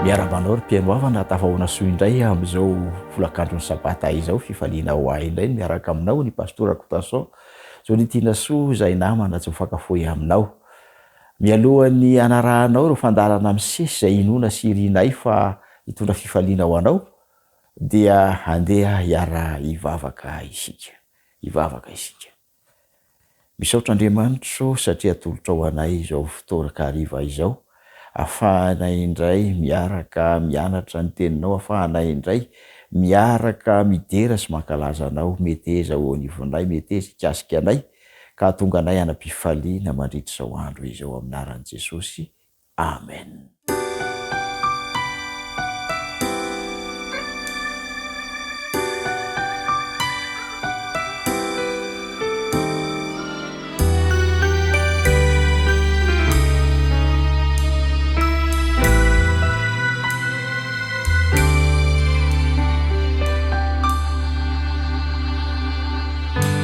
miaramanao ry mpianoavana tafahoana soa indray amin'izao volakandrony sabata izao fifaliana ho ahy indray miaraka aminao ny pastora Kotason zao nitiana soa izay namana tsy mifakafoy aminao mialohan'ny anarahanao ro fandalana amin'ny sesy izay inona sy irinay fa hitondra fifaliana ho anao dia handeha hiara ivavaka isika misaotra Andriamanitra satria atolotra ho anay izao fotoana hariva izao afahanay indray miaraka mianatra ny teninao afahanay indray miaraka midera sy mankalaza anao mety eza ho anivonay mety eza ikasika anay ka tonga anay anam-pifaliana mandritra izao andro izao amin'ny anaran'i Jesosy amen.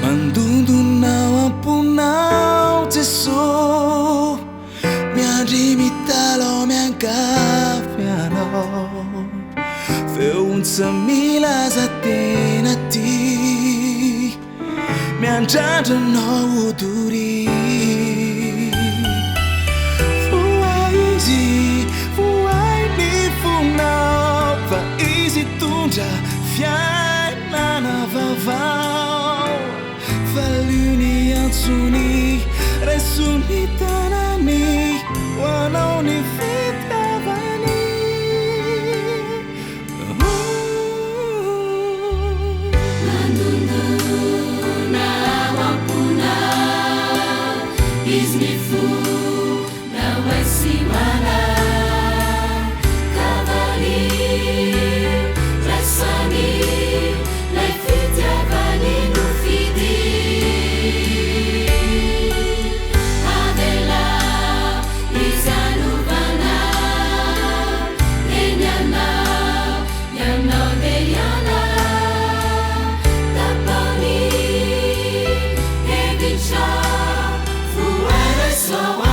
Mandundunao ampunao Gesù miandri mitalo miangafiano feunza milaza tenati miandrandrano uduri fuai ni funao fa isi tundra fiainana vavao Valuni ansuni resuni tanani wanaoni fitavani Mandunduna wampuna ismifu na wesiwana kavali resani lefitiavani nufidi So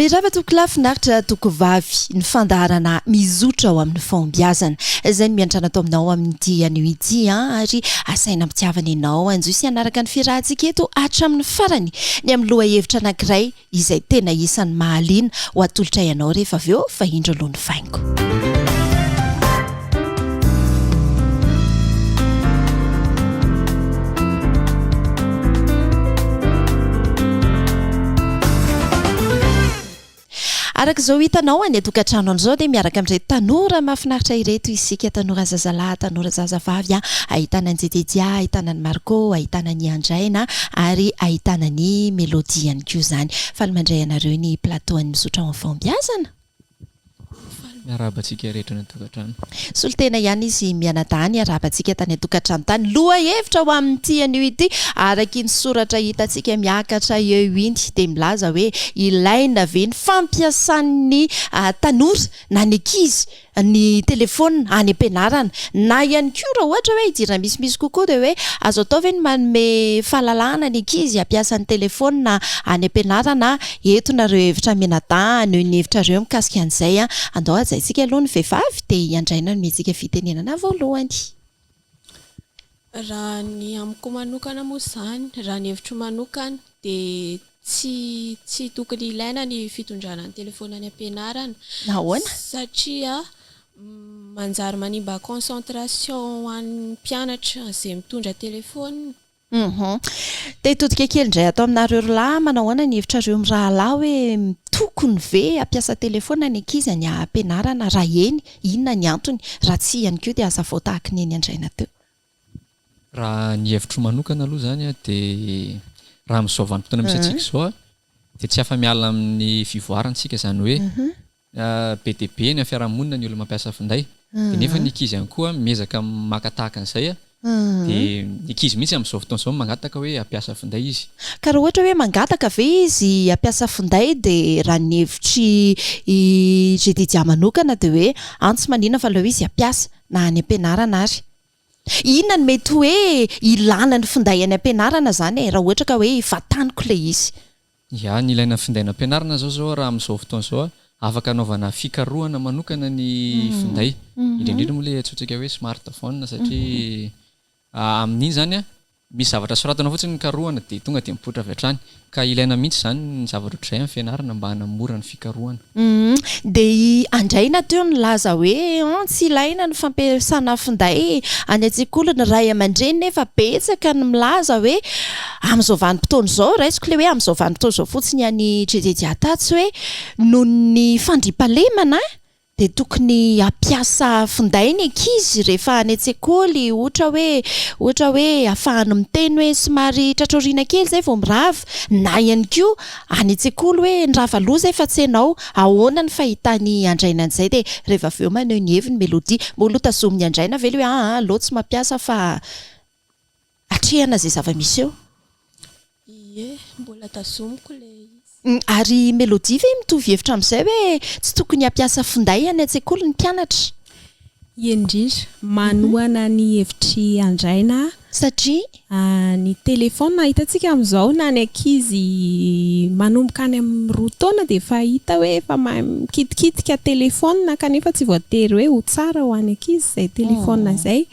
Mirava toko lafinaritra toko vavy ny fandaharana mizotra ao amin'ny fombiazana izay ny miantrana atao aminao amin'ity an'ity ary asaina mpitiavana ianao anjoisy anaraka ny fiarahantsika eto hatramin'ny farany ny amin'ny loha hevitra anankiray izay tena isan'ny mahaliana ho atolotra ianao rehefa avy eo fa indro aloha ny faingo. Araka izao hitanao any tokantrano an'izao dia miaraka amin'ireto tanora mahafinaritra ireto isika tanora zazalahy, tanora zazavavy ahitana ny Jejedia, ahitana ny Marco, ahitana ny Andraina ary ahitana ny Mélodie ihany koa izany. Faly mandray anareo ny plateau an'ny mizotra ao amin'ny fombiazana. Miarabantsika rehetra ny tokantrano. Solitena ihany izy mianadahy arabantsika tany tokantrano tany loha hevitra ho amin'ity anio ity araky ny soratra hitantsika miakatra eo iny dia milaza hoe ilaina ve ny fampiasan'ny tanora na ny ankizy ny telefona any ampianarana na ihany koa raha ohatra hoe idira misy kokoa dia hoe azo atao ve ny manome fahalalahana ny ankizy hampiasa ny telefona any ampianarana eto nareo hevitra mianadahy noho ny hevitrareo mikasika an'izay andao ajaitsika aloha ny vehivavy dia Andraina no mihetsika fitenenana voalohany. Raha ny amiko manokana moa izany, raha ny hevitro manokana dia tsy tokony ilaina ny fitondrana ny telefona any ampianarana. Nahoana? Satria manjary manimba concentration an'ny mpianatra izay mitondra telefona. Dia hitodika kely indray atao aminareo lahy manahoana ny hevitrareo amin'ny rahalahy hoe tokony ve hampiasa telefona ny ankizy any ampianarana raha eny inona ny antony raha tsy ihany koa dia aza voatahaka ny eny Andraina teo. Raha ny hevitro manokana aloha zany dia raha amin'izao vanim-potoana misy antsika izao dia tsy afa-miala amin'ny fivoarantsika izany hoe be dia be ny fiarahamonina ny olona mampiasa finday dia nefa ny ankizy ihany koa miezaka maka tahaka an'izay dia ny ankizy mihitsy amin'izao fotoana izao mangataka hoe hampiasa finday izy. Ka raha ohatra hoe mangataka ve izy hampiasa finday dia raha ny hevitry Jejedia manokana dia hoe antsy manina fa aleo izy hampiasa na any ampianarana ary. Inona no mety hoe ilana ny finday any ampianarana zany raha ohatra ka hoe fataniko ilay izy. Ya, ny ilaina finday any ampianarana zao raha amin'izao fotoana izao afaka anaovana fikarohana manokana ny finday. Indrindra moa ilay atsotsika hoe smartphone satria amin'iny zany misy zavatra soratana fotsiny ny karohana dia tonga dia mipoitra avy hatrany ka ilaina mihitsy zany ny zavatra ohatr'izay amin'ny fianarana mba hanamora ny fikarohana. Dia Andraina teo nilaza hoe tsy ilaina ny fampiasana finday any an-tsekoly ny ray aman-dreny nefa betsaka ny milaza hoe amin'izao vanim-potoana izao raisiko ilay hoe amin'izao vanim-potoana izao fotsiny any Jejedia tatsy hoe noho ny fandriampahalemana dia tokony hampiasa finday ny ankizy rehefa any an-tsekoly ohatra hoe ahafahany miteny hoe somary tratroriana kely izay vao mirava na ihany koa any an-tsekoly hoe nirava loha izay fa tsy hainao ahoana ny fahitany Andraina an'izay dia rehefa avy eo maneho ny heviny Mélodie moloha tazomin'ny Andraina ve hoe aleo tsy mampiasa fa atrehana izay zava-misy eo. Ie, mbola tazomiko ilay ary Mélodie ve mitovy hevitra amin'izay hoe tsy tokony hampiasa finday any an-tsekoly ny mpianatra? Indrindra manohana ny hevitry Andraina satria ny telefona hitantsika amin'izao na ny ankizy manomboka any amin'ny 2 taona dia efa hita hoe efa mikitikitika telefona kanefa tsy voatery hoe ho tsara ho any ankizy izay telefona izay.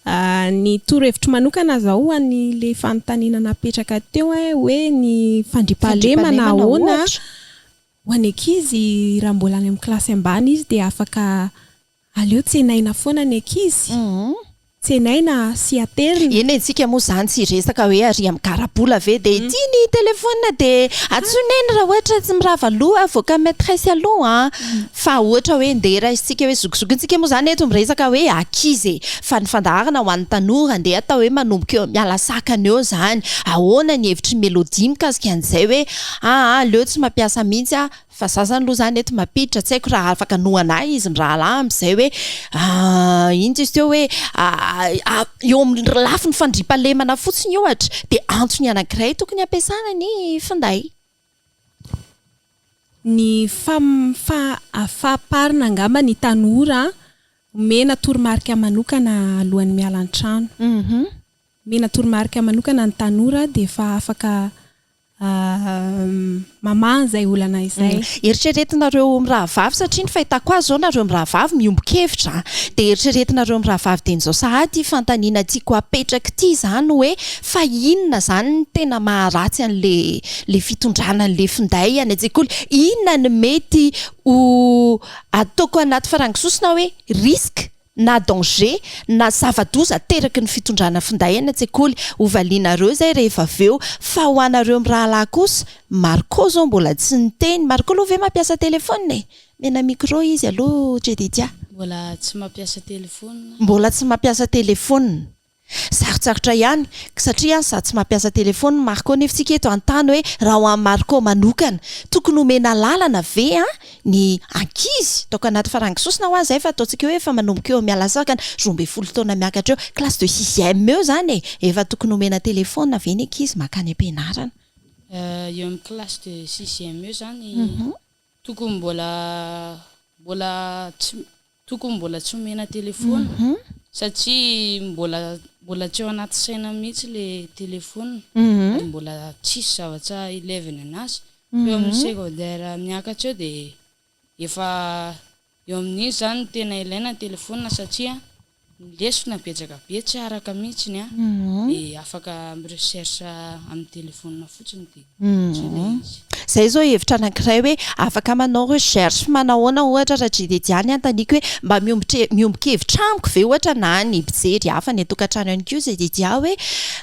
Ny toro-hevitro manokana zao any le fanontaniana napetraka teo hoe ny fandriampahalemana ahoana ho any ankizy raha mbola any amin'ny kilasy ambany izy dia afaka aleo tsenaina foana ny ankizy. Tsenaina sy aterina. Eny antsika moa izany tsy resaka hoe ary amin'ny karabola ve dia ity ny telefona dia atsoinaina raha ohatra tsy mirava loha voaka maîtresse aloha fa ohatra hoe ndeha raisitsika hoe zokizokintsika moa izany eto miresaka hoe ankizy fa ny fandaharana ho an'ny tanora ndeha atao hoe manomboka eo miala sakana eo izany ahoana ny hevitry Mélodie mikasika an'izay hoe aleo tsy mampiasa mihitsy fa zazany aloha zany eto mampiditra tsy haiko raha afaka nohanahy izy mirahalahy amin'izay hoe iny izy teo hoe eo amin'ny lafiny fandriampahalemana fotsiny ohatra dia antony anankiray tokony hampiasana ny finday. Ny fahaparina angamba ny tanora mena toromarika manokana alohan'ny miala an-trano. Mena toromarika manokana ny tanora dia efa afaka mama zay olana izay. Eritreretinareo mirahavavy satria ny fahitako azy zao nareo mirahavavy miombon-kevitra dia eritreretinareo mirahavavy teny zao sahady fantaniana tiako apetraka ity zany hoe fa inona zany ny tena maharatsy an'le fitondrana an'le finday any an-tsekoly, inona ny mety ho ataoko anaty farangisosina hoe risque na danger na zava-doza teraky ny fitondrana finday any an-tsekoly hovalianareo zay rehefa aveo. Fa ho anareo mirahalahy kosa Marco zao mbola tsy niteny. Marco aloha ve mampiasa telefona e? Mena micro izy aloha Jedidia. Mbola tsy mampiasa telefona. Mbola tsy mampiasa telefona. Sarotsarotra ihany satria sa tsy mampiasa telefona Marco nefa tsika eto an-tany hoe raha ho amin'ny Marco manokana tokony homena lalana ve ny ankizy toka anaty farangisosina ho azy fa ataontsika hoe efa manomboka eo miala sakana 12 taona miakatra eo classe de 6e eo zany efa tokony homena telefona ve ny ankizy makany am-pianarana. Eo amin'ny classe de 6e eo zany tokony mbola tsy homena telefona satria mbola tsy ao anaty saina mihitsy le telefona, mbola tsisy zavatra ilevina anazy. Eo amin'ny secondaire miakatra eo dia efa eo amin'iny zany tena ilaina telefona satria lesona betsaka be tsy araka mihitsiny dia afaka mirecherche amin'ny telefona fotsiny dia zay zao hevitra anankiray hoe afaka manao recherche manahoana ohatra raha Jedidiany antaniko hoe mba miomboka-hevitra amiko ve ohatra na ny mpijery hafa ny atokantrano ihany koa Jedidia hoe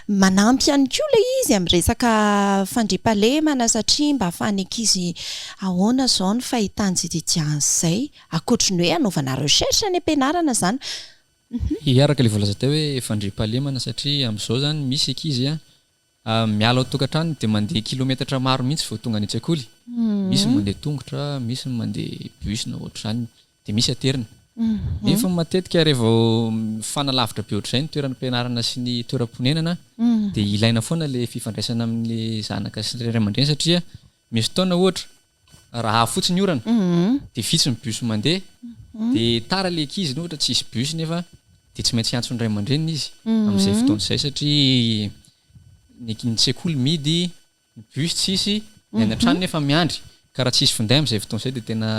manampy ihany koa le izy amin'ny resaka fandriampahalemana satria mba ahafahany ankizy ahoana zao ny fahitany Jedidiany zay akoatriny hoe anaovana recherche any am-pianarana zany. Iaraka le volaza teo hoe fandriampahalemana satria amin'izao zany misy ankizy miala ao tokantrano dia mandeha kilometatra maro mihitsy vao tonga any an-tsekoly. Misy mandeha tongotra, misy mandeha bus na ohatr'izany dia misy aterina. Nefa matetika rehefa fanalavitra be ohatr'izay ny toeran'ny ampianarana sy ny toeram-ponenana dia ilaina foana le fifandraisana amin'ny zanaka sy ray aman-dreny satria misy fotoana ohatra raha fotsiny orana dia vitsy ny bus mandeha dia tara le ankizy ohatra tsisy bus nefa dia tsy maintsy antso ny ray aman-dreniny izy amin'izay fotoana izay satria ny sekoly midy ny bus tsisy ny any an-trano nefa miandry ka raha tsisy finday amin'izay fotoana izay dia tena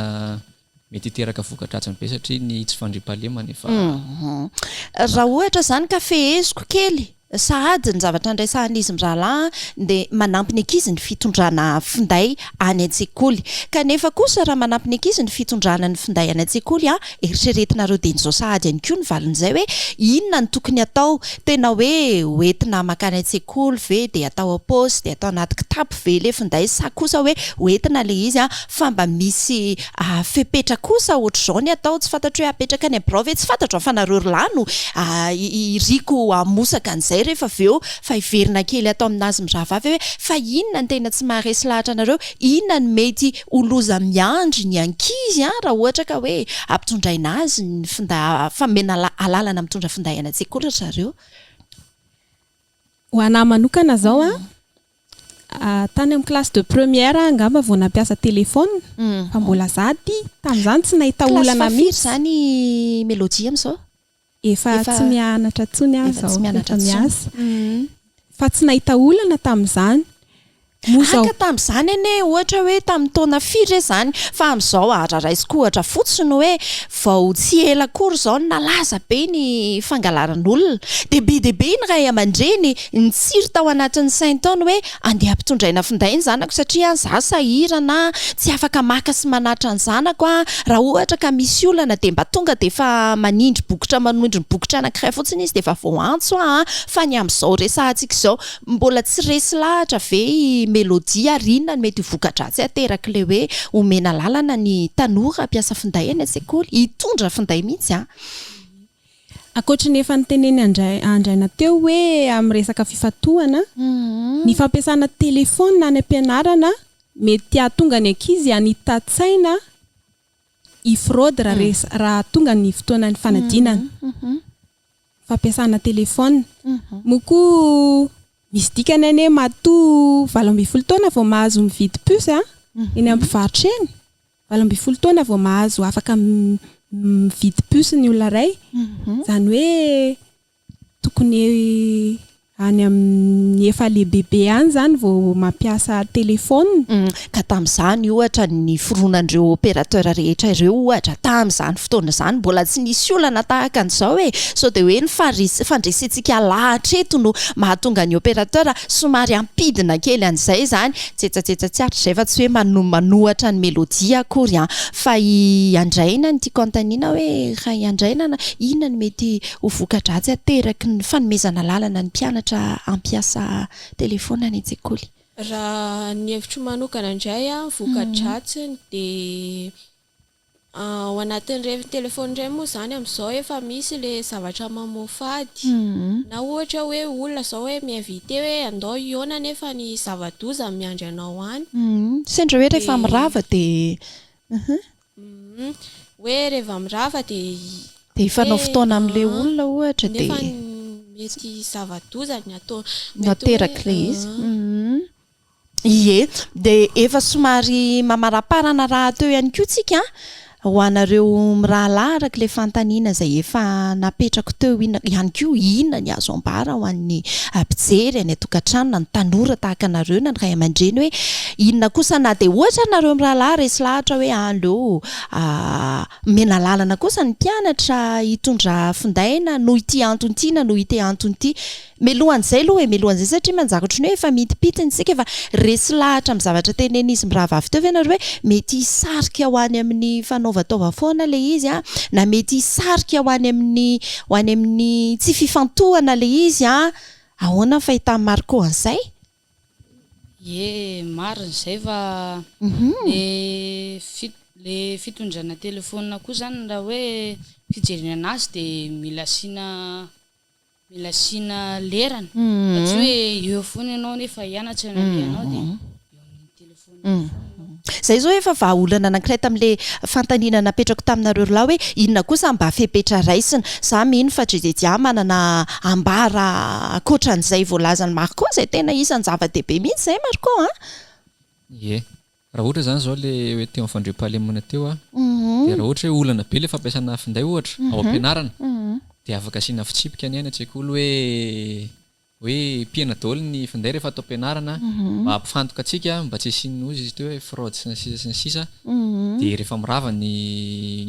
mety hiteraka voka-dratsiny be satria ny tsy fandriampahalemana efa raha ohatra zany ka feheziko kely sahady ny zavatra andraisan'izy mirahalahy dia manampy ny ankizy ny fitondrana finday any an-tsekoly kanefa kosa raha manampy ny ankizy ny fitondrana ny finday any an-tsekoly eritreretinareo dia nizao sahady ihany koa ny valin'izay hoe inona ny tokony atao tena hoe hoentina makany an-tsekoly ve dia atao apaosy dia atao anaty kitapo ve le finday sa kosa hoe hoentina le izy fa mba misy fepetra kosa ohatr'izao ny atao tsy fantatra hoe apetraka any am-birao ve tsy fantatra fa nareo rylano iriko amosaka an'izay rehefa aveo fa hiverina kely atao aminazy mirahavavy hoe fa inona ny tena tsy maharesy lahatra anareo, inona ny mety holoza miandry ny ankizy raha ohatra ka hoe ampitondraina azy ny finday famena alalana mitondra finday any an-tsekoly ry zareo. Ho anahy manokana zao tany amin'ny classe de première angamba vao nampiasa telefona fa mbola zady tamin'izany tsy nahita olana mihitsy zany Mélodie amin'izao efa tsy mianatra tsony aho zao efa miasa fa tsy nahita olana tamin'izany aka tamin'izany ane ohatra hoe tamin'ny taona firy zany fa amin'izao raisiko ohatra fotsiny hoe vao tsy ela kory zao nalaza be ny fangalaran'olona dia be ny ray aman-dreny ny tsiry tao anatin'ny saintaona hoe andeha ampitondraina finday ny zanako satria za sahirana tsy afaka maka sy manatra ny zanako raha ohatra ka misy olana dia mba tonga dia efa manindry bokotra anankiray fotsiny izy dia efa vao antso fa ny amin'izao resahantsika izao mbola tsy resy lahatra ve Mélodie arinona ny mety voka-dratsy ateraka le hoe omena lalana ny tanora ampiasa finday any an-tsekoly hitondra finday mihitsy akoatra ny efa niteneny andraina teo hoe amin'ny resaka fifatohana ny fampiasana telefona any am-pianarana mety hahatonga ny ankizy hanitatsaina ifraude raha tonga ny fotoana ny fanadinana fampiasana telefona moko misy dikany ane matoa 12 taona vao mahazo mividy puce eny am-mpivarotra eny 12 taona vao mahazo afaka mividy puce ny olona ray zany hoe tokony any amin'ny efa lehibe any zany vao mampiasa telefona ka tamin'izany ohatra ny foronandreo opérateur rehetra ireo ohatra tamin'izany fotoana izany mbola tsy nisy olana tahaka an'izao hoe sao dia hoe ny fandresentsika lahatra eto no mahatonga ny opérateur somary ampidina kely an'izay zany tsetsatsiatra zay fa tsy hoe manohatra ny melodia akory fa andraina ny tiako antanina hoe andraina inona ny mety ho voka-dratsy ateraky ny fanomezana lalana ny mpianatra ampiasa telefona any an-tsekoly. Raha ny hevitro manokana indray voka-dratsiny dia ao anatin'ireny telefona ireny moa zany amin'izao efa misy le zavatra mamofady na ohatra hoe olona zao hoe miinvite hoe andao iona nefa ny zava-doza miandry anao any sendra hoe rehefa mirava dia hoe rehefa mirava dia hifanao fotoana amin'ilay olona ohatra dia mety zava-doza nateraka ilay izy ie dia efa somary mamaraparana raha teo ihany koa tsika ho anareo mirahalahy araka ilay fantaniana izay efa napetrako teo ihany koa inona ny azo ambara ho an'ny mpijery any atokantrano na ny tanora tahaka anareo na ny ray aman-dreny hoe inona kosa na dia ohatra nareo mirahalahy resy lahatra hoe aleo mena lalana kosa ny mpianatra hitondra findaina no ity antonty na no ity antonty melohan'izay aloha melohan'izay satria manjakatra ny hoe efa mitipitiny isika efa resy lahatra amin'ny zavatra tenena izy mirahava avy teo ve nareo hoe mety hisarika ho any amin'ny fanaovataova foana ilay izy na mety hisarika ho any amin'ny tsy fifantohana ilay izy ahoana ny fahitany mariko an'izay marina izay fa le fitondrana telefona koa zany raha hoe fijerena azy dia mila asiana lerana tsy hoe eo foana ianao nefa hianatra ianao dia eo amin'ny telefona zay zao efa vahaolana anankiray tamin'ilay fantaniana napetrako taminareo lahy hoe inona kosa mba fepetra raisina za mino fa jejeja manana ambara akoatran'izay voalazany mariko izay tena isan'ny zava-dehibe mihitsy izay mariko raha ohatra zany zao le hoe teo amin'ny fandriam-pahalemana teo dia raha ohatra hoe olana be le fampiasana finday ohatra ao am-pianarana dia afaka asiana fitsipika ny aina an-tsekoly hoe mpiana daholo ny finday rehefa atao am-pianarana mba hampifantoka antsika mba tsy hisiany ozy izy teo hoe fraude sy ny sisa dia rehefa mirava ny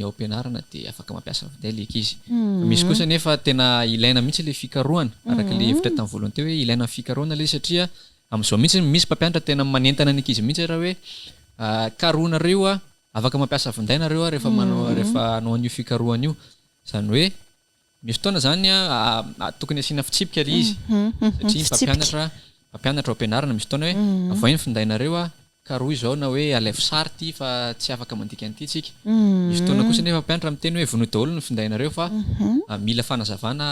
ao am-pianarana dia afaka mampiasa finday le ankizy fa misy kosa nefa tena ilaina mihitsy le fikarohana araka le hevitra tamin'ny voalohany teo hoe ilaina fikarohana le satria amin'izao mihitsy misy mpampianatra tena manentana ny ankizy mihitsy raha hoe karohanareo afaka mampiasa finday nareo rehefa anao an'io fikarohana io zany hoe misy fotoana zany tokony asiana fitsipika le izy satria mpampianatra ao am-pianarana misy fotoana hoe avoiny findainareo karoha izao na hoe alefo sarty fa tsy afaka mandika an'ity tsika misy fotoana kosa nefa mpampianatra miteny hoe vono daholo ny findainareo fa mila fanazavana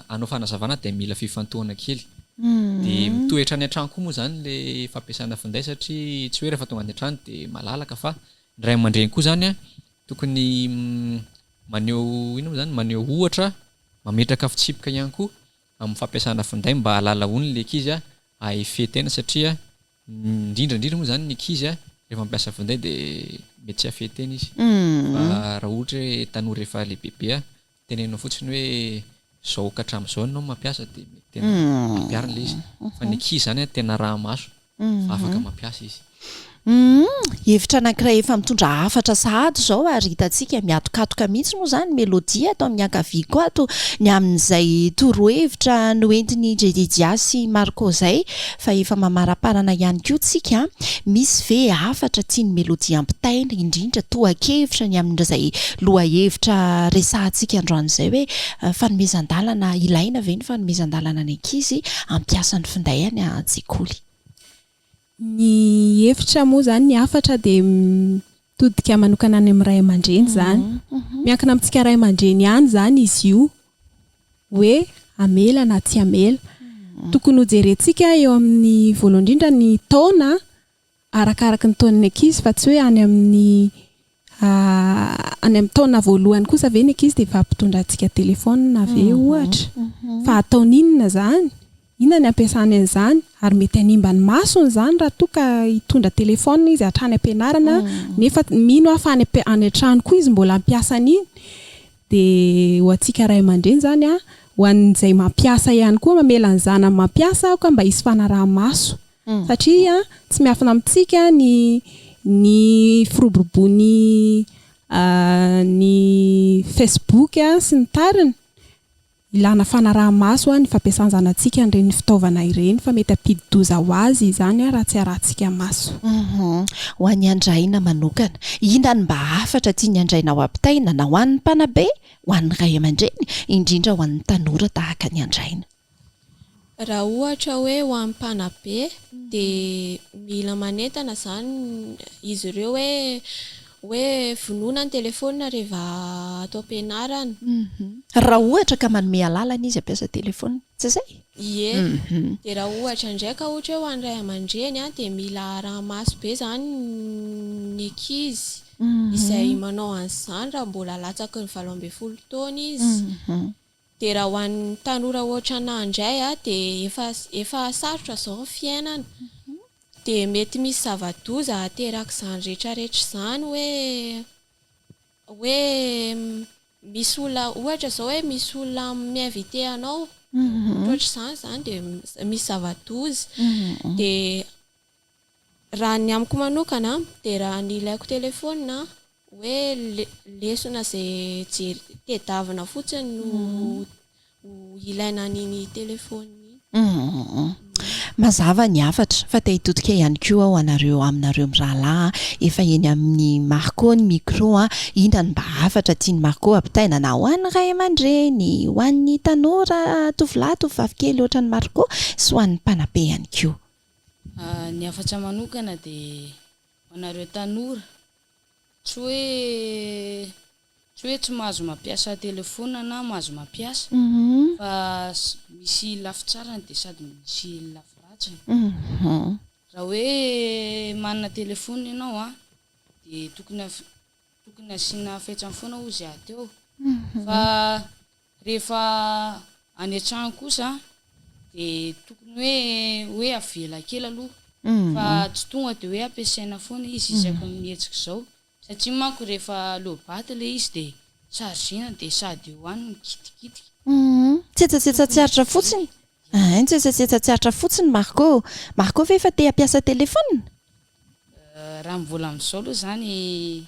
anao fanazavana dia mila fifantohana kely dia mitoetra any an-trano koa moa zany le fampiasana finday satria tsy hoe rehefa tonga any an-trano dia malalaka fa ny ray aman-dreny koa zany tokony maneho ohatra mametraka fitsipika ihany koa amin'ny fampiasana finday mba halala ony le ankizy ahafetena satria indrindra moa zany ny ankizy rehefa mampiasa finday dia mety tsy hafetena izy fa raha ohatra hoe tanora rehefa lehibebe tenenao fotsiny hoe zao katramin'izao anao mampiasa dia mety tena mampiarina le izy fa ny ankizy zany tena raha maso fa afaka mampiasa izy hevitra anankiray efa mitondra hafatra sahady zao ary hitantsika miatokatoka mihitsy moa zany melodia atao amin'ny ankavia koa ato ny amin'izay torohevitra noentiny jejeja sy marco zay fa efa mamaraparana ihany koa tsika misy ve hafatra tia ny melodia ampitaina indrindra toa-kevitra ny amin'izay lohahevitra resahantsika androan'izay hoe fanomezan-dalana ilaina ve ny fanomezan-dalana ny ankizy ampiasa ny finday any an-tsekoly. Ny hevitra moa zany ny hafatra dia mitodika manokana any amin'ny ray aman-dreny zany miankina amintsika ray aman-dreny ihany zany izy io hoe amela na tsy amela tokony ho jerentsika eo amin'ny voalohany indrindra ny taona arakaraka ny taonany ankizy fa tsy hoe any amin'ny taona voalohany kosa ve ny ankizy dia efa ampitondra antsika telefona ve ohatra fa ataon'inona zany inona ny ampiasany an'izany ary mety hanimba ny masony zany raha toa ka hitondra telefona izy hatrany am-pianarana nefa mino afa any an-trano koa izy mbola ampiasa an'iny dia ho antsika ray aman-dreny zany ho an'izay mampiasa ihany koa mamela an'izany amin'ny mampiasa ka mba hisy fanaraha-maso satria tsy miafina amintsika ny firoborobony ny Facebook sy ny tariny ilana fanaraha-maso ny fampiasan'zanantsika ireny fitaovana ireny fa mety ampidi-doza ho azy izany raha tsy arahantsika maso. Ho an'ny andraina manokana inona ny mba hafatra tia ny andraina ao ampitaina na ho an'ny mpanabe ho an'ny ray aman-dreny indrindra ho an'ny tanora tahaka ny andraina. Raha ohatra hoe ho an'ny mpanabe dia mila manentana zany izy ireo hoe vonoina ny telefonina rehefa atao ampianarana. Raha ohatra ka manome alalana izy ampiasa telefonina tsy izay? Ie. Dia raha ohatra ndraika ohatra hoe ho an'ny ray aman-dreny dia mila araha-maso be zany ny ankizy izay manao an'izany raha mbola latsaky ny 12 taona izy. Dia raha ho an'ny tanora ohatra andray dia efa sarotra izao ny fiainana. Dia mety misy zava-doza ateraka izany rehetrarehetra izany hoe misy olona ohatra izao hoe misy olona miinvite anao ohatr' izany dia misy zava-doza. Dia raha ny amiko manokana dia raha ny ilaiko telefonina hoe lesona izay tedavina fotsiny no ilaina an'iny telefonina. Mazava ny afatra fa tahitodika ihany koa ao aminareo mirahalahy efa eny amin'ny Marco ny micro inona ny mba afatra tia ny Marco ampitaina na ho an'ny ray aman-dreny ho an'ny tanora tovolahy tovovavy kely ohatra ny Marco sy ho an'ny mpanabe ihany koa. Ny afatra manokana dia ho anareo tanora tsy hoe tsy mahazo mampiasa telefona na mahazo mampiasa fa misy lafitsarany dia sady misy lafiratsiny. Raha hoe manana telefona ianao dia tokony asiana fehetsany foana ozy ateo. Fa rehefa any an-trano kosa dia tokony hoe avela kely aloha fa tsy tonga dia hoe ampiasaina foana izy isaky mihetsika izao satria manko rehefa lobaty ilay izy dia chargena dia sady hoaniny kitikitika. Tsetsatsiatra fotsiny. Tsetsatsiatra fotsiny Marco ve efa te hampiasa telefona? Raha mbola amin'izao aloha zany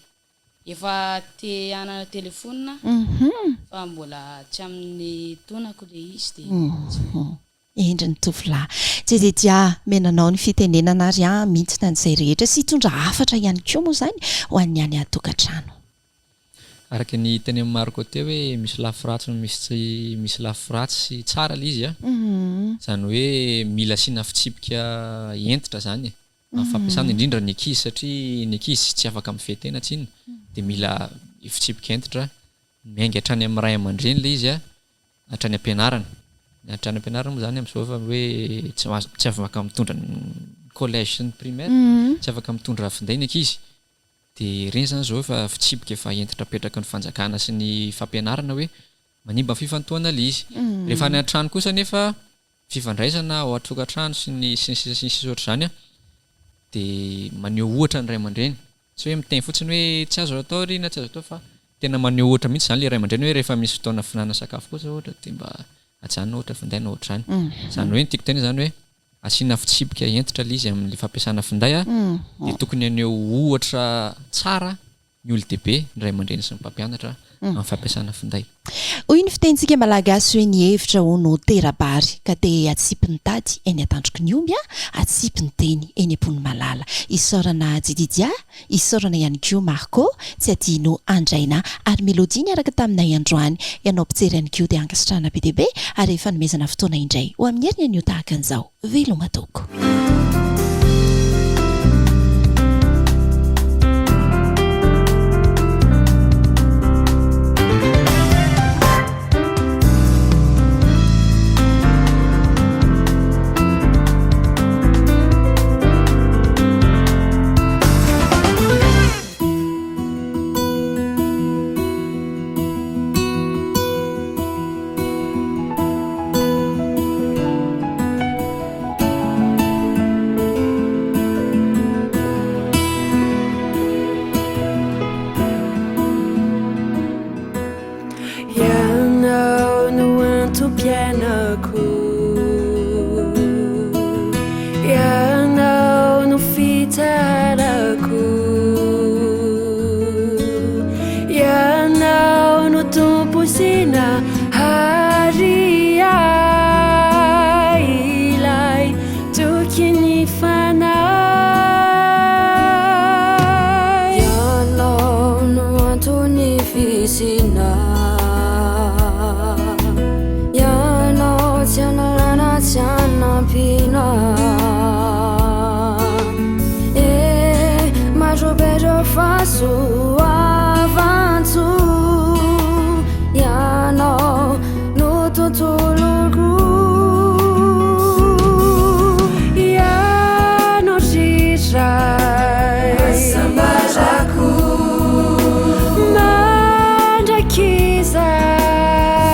efa te hanana telefona fa mbola tsy amin'ny taonako ilay izy dia endriny tovolahy tsy dia dia menanao ny fitenenana ary mintsina n'izay rehetra sy hitondra hafatra ihany koa moa izany ho an'ny any an-tokantrano. Araka ny teny amin'ny Marco teo hoe misy lafiratsy misy lafiratsy tsara ilay izy izany hoe mila asiana fitsipika entitra zany amin'ny fampiasana indrindra ny ankizy satria ny ankizy tsy afaka mifehy-tena tsiny dia mila fitsipika entitra miainga hatrany amin'ny ray aman-dreny ilay izy hatrany ampianarana. Hatrany ampianarana moa zany amin'izao efa hoe tsy afaka mitondra collège sy ny primaire tsy afaka mitondra finday ny ankizy. Dia ireny zany zao efa fitsipika efa entitra apetraka ny fanjakana sy ny fampianarana hoe manimba fifantohana ilay izy. Rehefa any an-trano kosa nefa fifandraisana ao an-tokantrano sy ny sisa ohatr'izany dia maneho ohatra ny ray aman-dreny. Tsy hoe miteny fotsiny hoe tsy azo atao ry na tsy azo atao fa tena maneho ohatra mihitsy zany ilay ray aman-dreny hoe rehefa misy fotoana fihinanana sakafo kosa ohatra dia mba ajanona ohatra finday na ohatra izany. Izany hoe ny tiako tena zany hoe asiana fitsipika entitra ilay izy amin'ny fampiasana finday dia tokony haneho ohatra tsara ny olon-dehibe ny ray aman-dreny sy ny mpampianatra amin'ny fampiasana finday. Hoy ny fitentsika malagasy hoe ny hevitra ho no terabary ka dia atsipy ny tady eny an-tandroky ny omby atsipy ny teny eny am-pony malala. Isaorana Dididia, isaorana ihany koa Marco, tsy adino andraina ary melodiny araka taminay androany ianao mpijery ihany koa dia angasitrana be dia be ary efa nomezana fotoana indray ho amin'ny herin'ny anio tahaka an'izao veloma toko. pianako ianao no fitarako ianao no tomposina haria ilay tokony fanay ianao no antony fisina Pina mas o beijo eu faço avanço ya no no tutulugu ya no shishai sambaraku manda kiza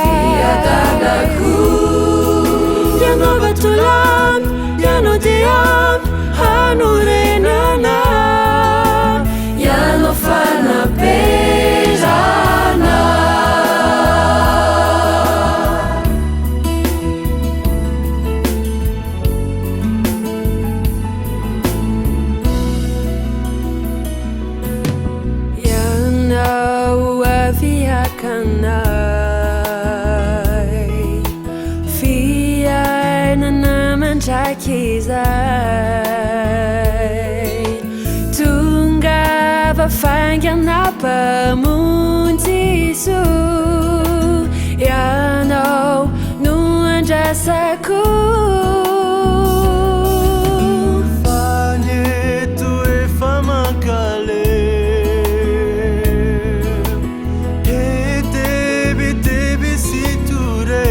fiadanaku tulam yano diam hanurenana yano fana perana yana wafia kana Chakizai Tunga vafangana pamuntisu Yano nuanjasaku Fanetu e famakale E tebi siture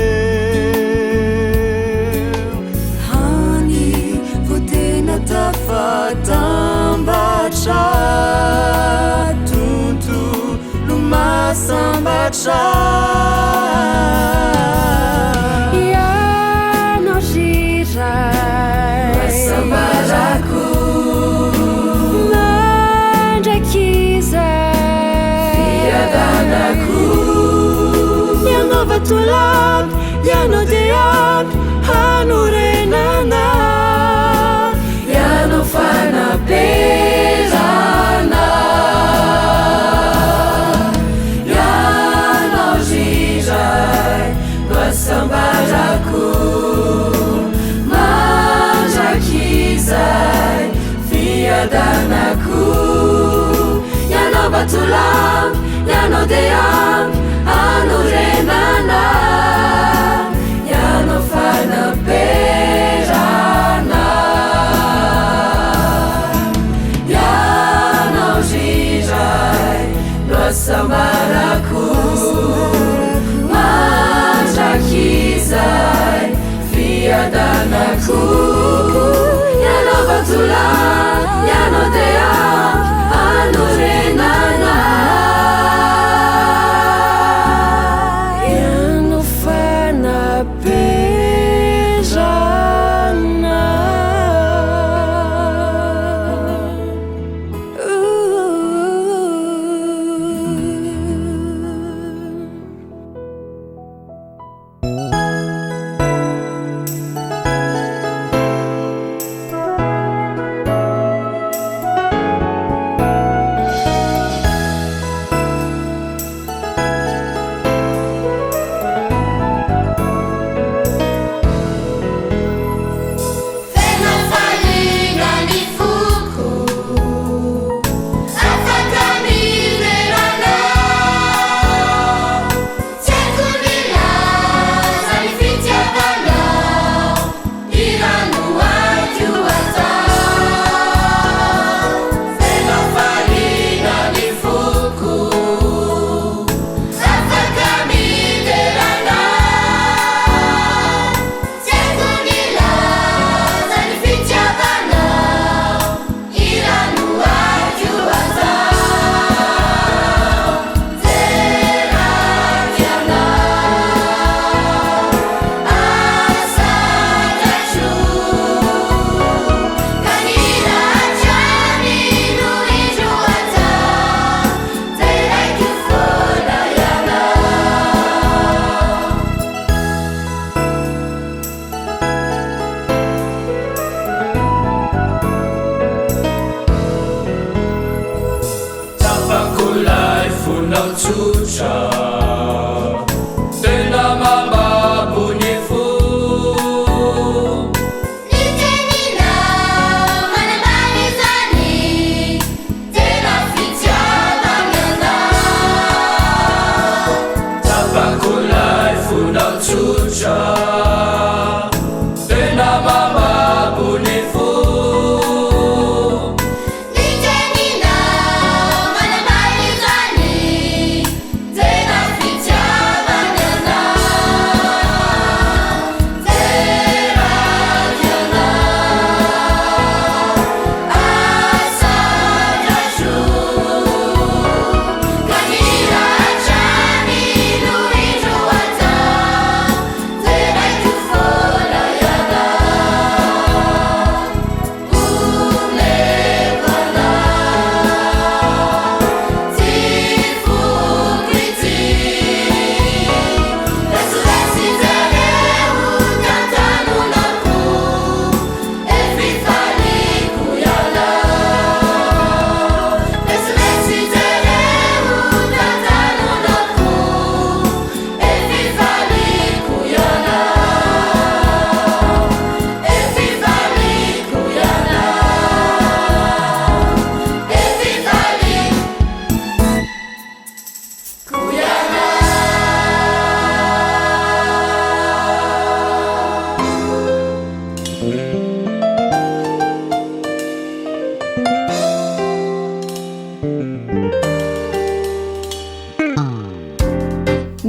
Tambacha tuntu lumasambacha ya no shirai sambaraku manja kiza fiadanaku ya no vatulab ya no diab hanurenana no fana perana ya no jijai no sambaraku manja kizai fiadanaku ya no batulam ya no deam anurenana ya no fana perana Sambaraku manja kizai fiadanaku ya no batula ya no dea anurenana ya no fana pejana funao tsotra tena mamabony fo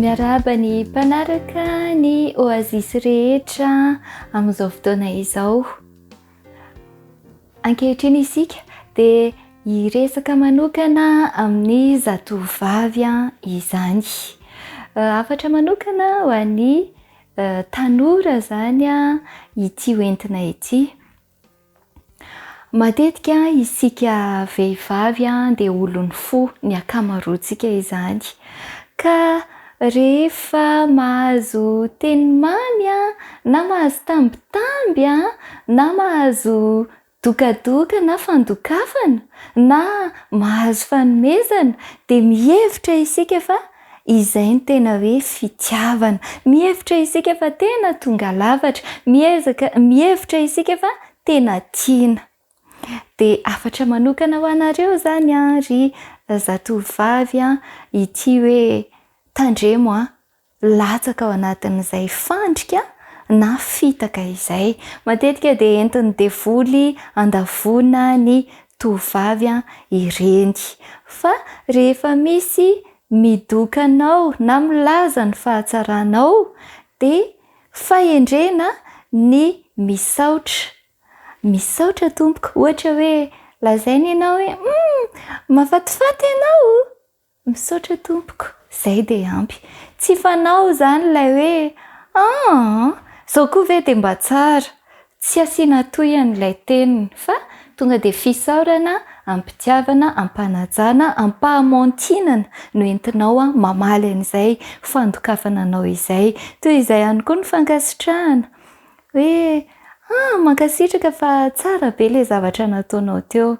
miaraba ny mpanaraka ny oazisy rehetra amin'izao fotoana izao. Ankehitriny isika dia hiresaka manokana amin'ny zatovovavy izany. Afatra manokana ho an'ny tanora zany ity hoentina ity. Matetika isika vehivavy dia olony fo ny akamaroantsika izany. Ka rehefa mahazo teny mamy na mahazo tambitamby na mahazo dokadoka na fandokafana na mahazo fanomezana dia mihevitra isika fa izay ny tena hoe fitiavana, mihevitra isika fa tena tonga lavatra, mihevitra isika fa tena tiana. Dia afatra manokana ho anareo zany ry zatovovavy ity hoe tandremo latsaka ao anatin'izay fandrika na fitaka izay. Matetika dia entiny devoly andavona ny tovovavy ireny. Fa rehefa misy midokanao na milaza ny fahatsaranao dia fahendrena ny misaotra. Misaotra tompoko, ohatra hoe lazaina ianao hoe mahafatifaty ianao, misaotra tompoko, zay dia ampy. Tsy fanao zany ilay hoe zao koa ve dia mba tsara, tsy asiana tohiny ilay teniny, fa tonga dia fisaorana, ampitiavana, ampanajana, ampahamontinana no entinao mamaly an'izay fandokafana anao izay. Toy izay ihany koa ny fankasitrahana hoe mankasitraka fa tsara be ilay zavatra nataonao teo.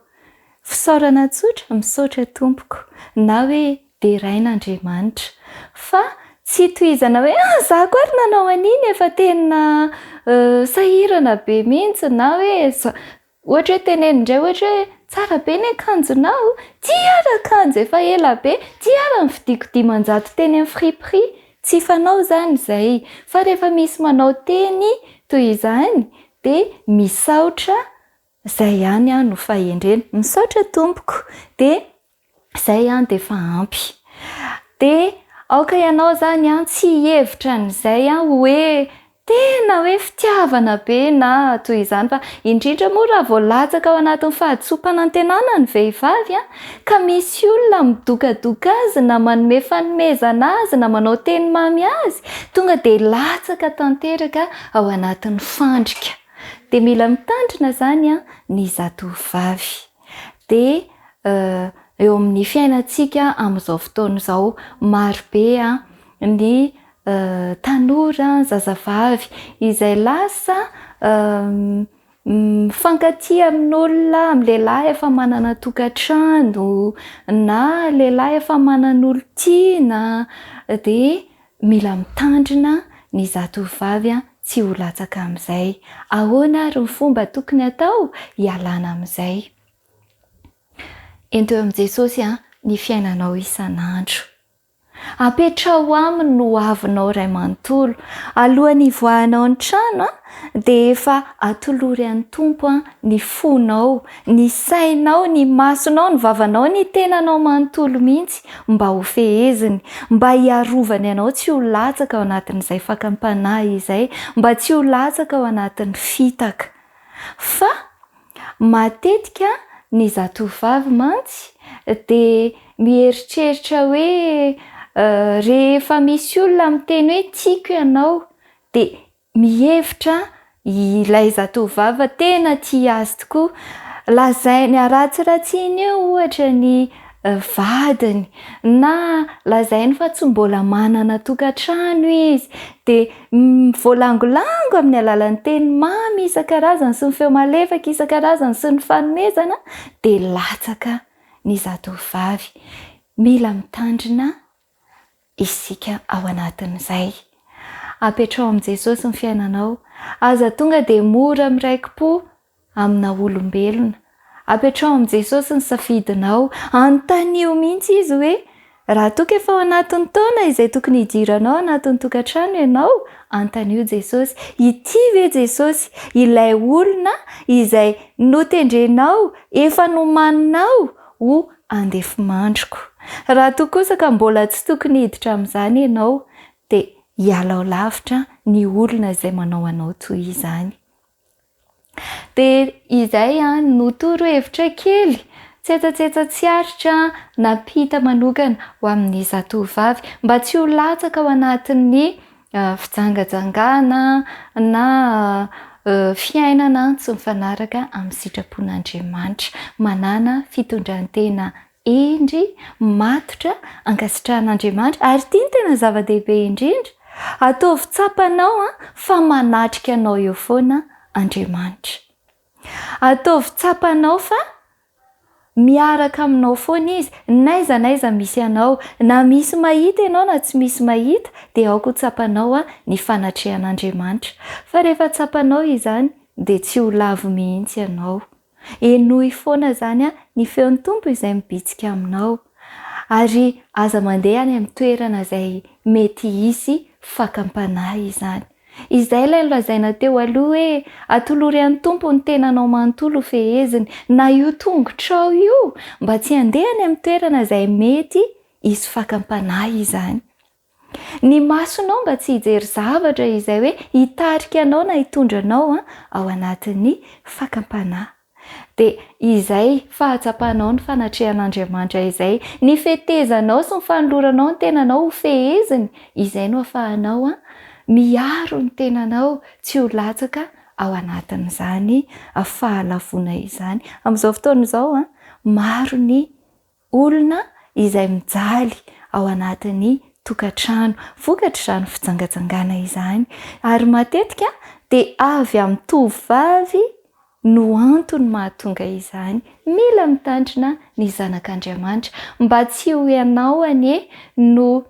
Fisaorana tsotra, misaotra tompoko, na hoe derain'Andriamanitra. Fa tsy tohizana hoe za koa ary nanao an'iny efa tena sahirana be mihitsy, na hoe ohatra hoe tenenindray ohatra hoe tsara be ny akanjonao, tiara akanjo efa ela be, tiara nividiko 500 teny amin'ny friperie. Tsy fanao zany izay, fa rehefa misy manao teny toy izany dia misaotra, zay ihany no fahendrena, misaotra tompoko, dia zay dia efa ampy. Dia aoka ianao zany tsy hevitra an'izay hoe tena hoe fitiavana be na toy izany, fa indrindra moa raha vao latsaka ao anatin'ny fahadisom-panantenana ny vehivavy ka misy olona midokadoka azy na manome fanomezana azy na manao teny mamy azy, tonga dia latsaka tanteraka ao anatin'ny fandrika. Dia mila mitandrina zany ny zatovovavy. Dia eo amin'ny fiainantsika amin'izao fotoana izao, marobe ny tanora, zazavavy izay lasa mifankatia amin'olona, amin'ny lehilahy efa manana tokantrano na lehilahy efa manana olon-tiana. Dia mila mitandrina ny zatovovavy tsy ho latsaka amin'izay. Ahoana ary ny fomba tokony atao hialana amin'izay? Ento eo amin'i Jesosy ny fiainanao isan'andro. apetrao aminy no avinao ray manontolo alohan'ny voahanao ny trano dia efa atolory an'ny tompo ny fonao, ny sainao, ny masonao, ny vavanao, ny tenanao manontolo mihitsy mba ho feheziny, mba hiarovany ianao tsy ho latsaka ao anatin'izay fakam-panahy izay, mba tsy ho latsaka ao anatin'ny fitaka. Fa matetika ny zatovavy mantsy dia mieritreritra hoe rehefa misy olona miteny hoe tiako ianao dia mihevitra ilay zatovavy tena tia azy tokoa, lazainy aratsiratsiny eo ohatra ny vadiny na lazainy fa tsy mbola manana tokantrano izy dia voalangolango amin'ny alalan'ny teny mamy isan-karazany sy ny feo malefaka isan-karazany sy ny fanomezana dia latsaka ny zatovavy. Mila mitandrina isika ao anatin'izay. Apetrao amin'i Jesosy ny fiainanao, aza tonga dia mora miraiki-po amina olombelona. Apetrao amin'i Jesosy ny safidinao, anontanio mihitsy izy hoe raha toka efa ao anatin'ny taona izay tokony hidiranao anatin'ny tokantrano ianao, anontanio Jesosy, ity ve Jesosy ilay olona izay notendrenao, efa nomaninao ho andefimandroko. Raha toa kosa ka mbola tsy tokony hiditra amin'izany ianao dia hialao lavitra ny olona izay manao anao toy izany. Dia izay no toro-hevitra kely tsetsatsetsat tsy aritra nampita manokana ho amin'ny zatovavy mba tsy ho latsaka ao anatin'ny fijangajangana na fiainana tsy mifanaraka amin'ny sitrapon'Andriamanitra, manana fitondrantena endry matotra ankasitrahan'Andriamanitra. Ary ity ny tena zava-dehibe indrindra, ataovy tsapanao fa manatrika anao eo foana Andriamanitra. Ataovy tsapanao fa miaraka aminao foana izy, naiza misy anao, na misy mahita ianao na tsy misy mahita dia aoko tsapanao ny fanatrehan'Andriamanitra. Fa rehefa tsapanao izany dia tsy ho lavo mihitsy ianao. Enoy foana izany ny feon'ny tompo izay mibitsika aminao, ary aza mandeha any amin'ny toerana izay mety hisy fakam-panahy izany. Izay ilay nolazaina teo aloha hoe atolory an'ny tompo ny tenanao manontolo feheziny, na io tongotrao io mba tsy handeha any amin'ny toerana izay mety hisy fakam-panahy izany. Ny masonao mba tsy hijery zavatra izay hoe hitarika anao na hitondranao ao anatin'ny fakam-panahy. Dia izay fahatsapanao ny fanatrehan'Andriamanitra izay, ny fetezanao sy ny fanoloranao ny tenanao ho feheziny, izay no ahafahanao miaro ny tenanao tsy ho latsaka ao anatin'izany fahalavona izany. Amin'izao fotoana izao maro ny olona izay mijaly ao anatin'ny tokantrano, vokatra izany fijangajangana izany, ary matetika dia avy amin'ny tovovavy no antony mahatonga izany. Mila mitandrina ny zanak'Andriamanitra mba tsy ho ianao no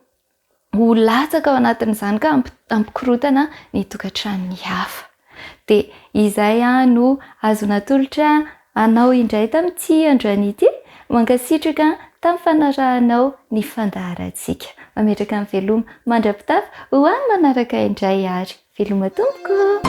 ho latsaka ao anatin'izany ka ampikorotana ny tokantrano hafa. Dia izay no azona tolotra anao indray tamin'ity androany ity, mankasitraka tamin'ny fanarahanao ny fandaharantsika. Mametraka amin'ny veloma mandrapitafy ho any manaraka indray ary. Veloma tompoko!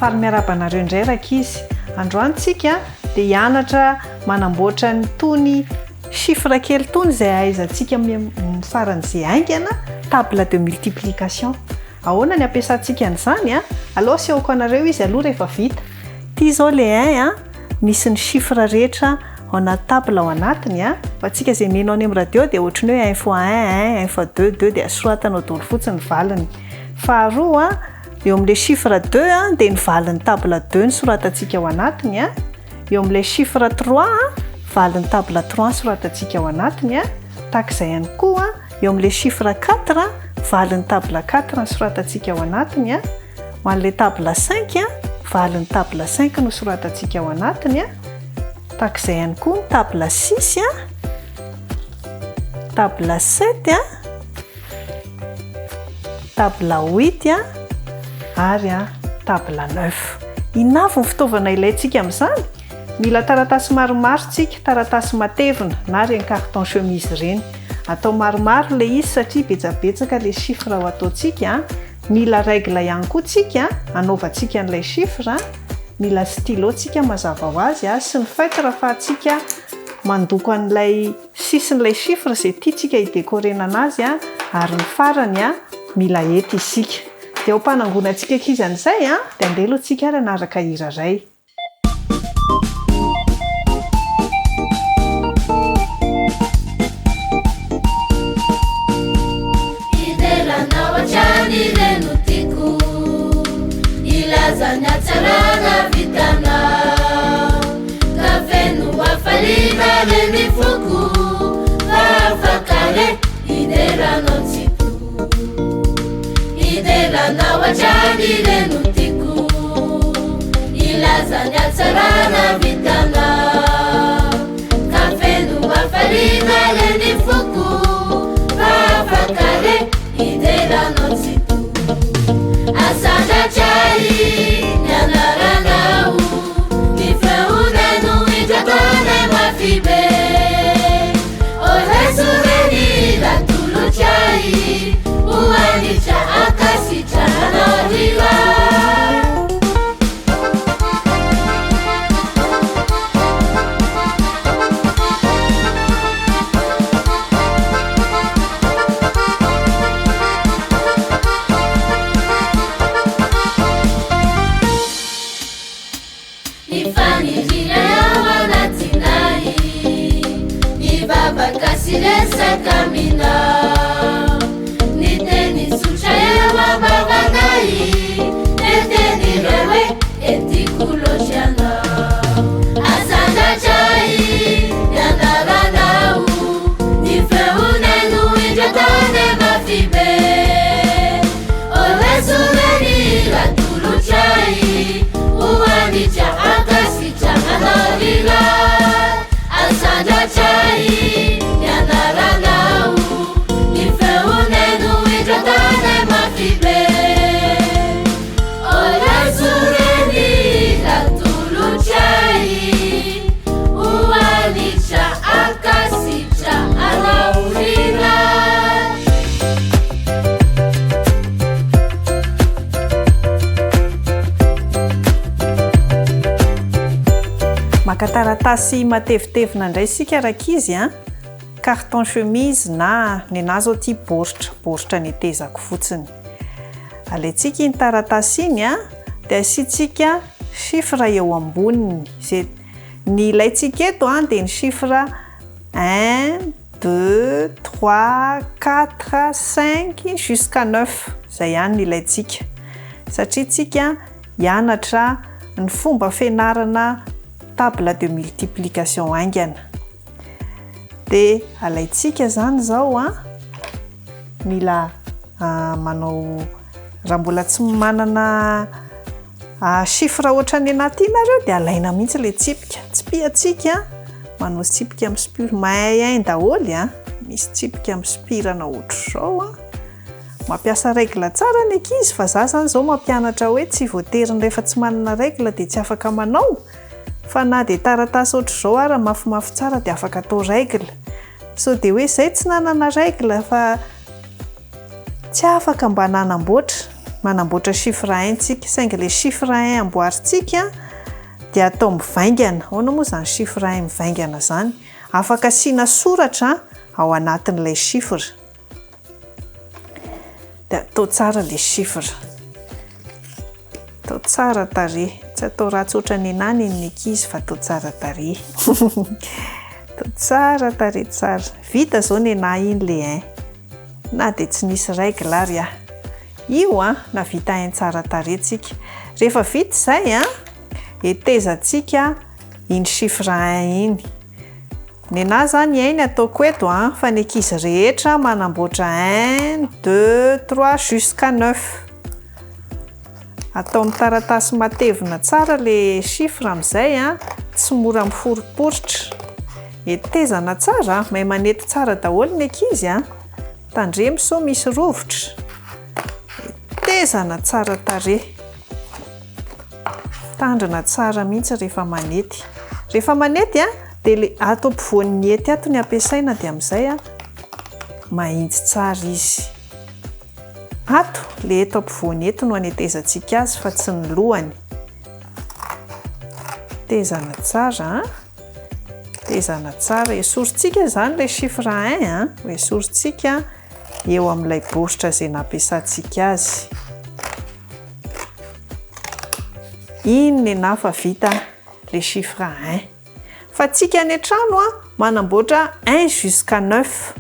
faly miarabanareo indray rakizy. Androantsika dia hianatra manamboatra ny tony chiffre kely tony izay ahaizantsika faran'izay aingana table de multiplication. Ahoana ny ampiasantsika an'izany aloha asehoako anareo izy aloha rehefa vita. Ity izao le 1 misy ny chiffre rehetra ao anaty table ao anatiny fa tsika izay menao any amin'ny radio dia ohatry ny hoe 1 fois 1 1 fois 2 2 dia soratanao daholo fotsiny ny valiny. Faharoa eo amin'ilay chiffre 2 dia ny valin'ny table 2 ny soratantsika ao anatiny eo amin'ilay chiffre 3 valin'ny table 3 soratantsika ao anatiny takizay ihany koa eo amin'ilay chiffre 4 valin'ny table 4 ny soratantsika ao anatiny ho an'ilay table 5 valin'ny table 5 no soratantsika ao anatiny takizay ihany koa ny table 6 table 7 table 8 ary table 9. Inavo ny fitaovana ilayntsika amin'izany? Mila taratasy maromaro tsika, taratasy matevina na reny carton chemise ireny. Atao maromaro le izy satria betsabetsaka le chiffre ho ataontsika. Mila règle ihany koa tsika anaovantsika an'ilay chiffre. Mila stylo tsika mazava ho azy sy ny feutre ahafahantsika mandoko an'ilay sisin'ilay chiffre izay tiantsika hidécorena anazy ary ny farany mila hety isika. Dia ho mpanangonantsika ankizy an'izay dia andeha aloha tsika ary anaraka hira iray. Ilazanya tsarana vitana kafenu wafalina lemifuku wafakale iderano tsiku iderana wachani lenutiku ilazanya tsarana vitana kafenu wafalina lemifuku wafakale iderano tsiku asana chai nyanaranahu nifeunenu ijatone mafibe olesureni latulu chai uanicha akasicha anoriwa Silesa kamina niteni suchayewa babanai neteni rewe etikuloshana asanda chai yandaranau nifeunenu ijatane mafibe olesureni latulu chai uanicha akasicha anorila asanda chai maka taratasy matevitevina indray sika rakizy carton chemise na ny anazy zao ty boritra netezako fotsiny. Alaitsika iny taratasy iny dia asiantsika chiffre eo amboniny. Ny ilayntsika eto dia ny chiffre 1 2 3 4 5 jusqu'à 9 zay ihany ny ilayntsika satria tsika hianatra ny fomba fianarana table de multiplication aingana. Dia alaitsika zany zao mila manao raha mbola tsy manana chiffre ohatrany anaty nareo dia alaina mihitsy le tsipika. Tsipiatsika manao tsipika amin'ny spire mahay daholo misy tsipika amin'ny spirana ohatr'izao mampiasa règle tsara ny ankizy fa za zany zao mampianatra hoe tsy voatery rehefa tsy manana règle dia tsy afaka manao fa na dia taratasy ohatr'izao ary mafimafy tsara dia afaka atao règle. So dia hoe zay tsy nanana règle fa tsy afaka mba nanamboatra manamboatra chiffre 1 ntsika saingy le chiffre 1 amboarintsika dia atao mivaingana. Ahoana moa zany chiffre 1 mivaingana zany? Afaka asiana soratra ao anatin'ilay chiffre. Dia atao tsara le chiffre. Atao tsara tarehy. Tsy atao ratsy ohatran'ny anany ny ankizy fa atao tsara tarehy. Atao tsara tarehy tsara. Vita zao ny anahy iny le 1. Na dia tsy nisy règle ary ah. Io na vita 1 tsara tarehy tsika. Rehefa vita izay hetezantsika iny chiffre 1 iny. Ny anahy zany 1 ataoko eto fa ny ankizy rehetra manamboatra 1, 2, 3 jusqu'à 9. Atao amin'ny taratasy matevina tsara le chiffre amin'izay tsy mora miforiporitra. Hetezana tsara, mahay manety tsara daholo ny ankizy tandremo sao misy rovitra. Hetezana tsara tarehy. Tandrina tsara mihitsy rehefa manety. Rehefa manety dia le atao ampovoan'ny hety ato ny ampiasaina dia amin'izay mahitsy tsara izy. Ato le eto ampovoan'ny hety no anetezantsika azy fa tsy ny lohany. Tezana tsara tezana tsara. Esorintsika zany le chiffre 1 esorintsika eo amin'ilay baoritra izay nampiasantsika azy. Iny ny anahy fa vita le chiffre 1. Fa tsika any an-trano manamboatra 1 jusqu'à 9.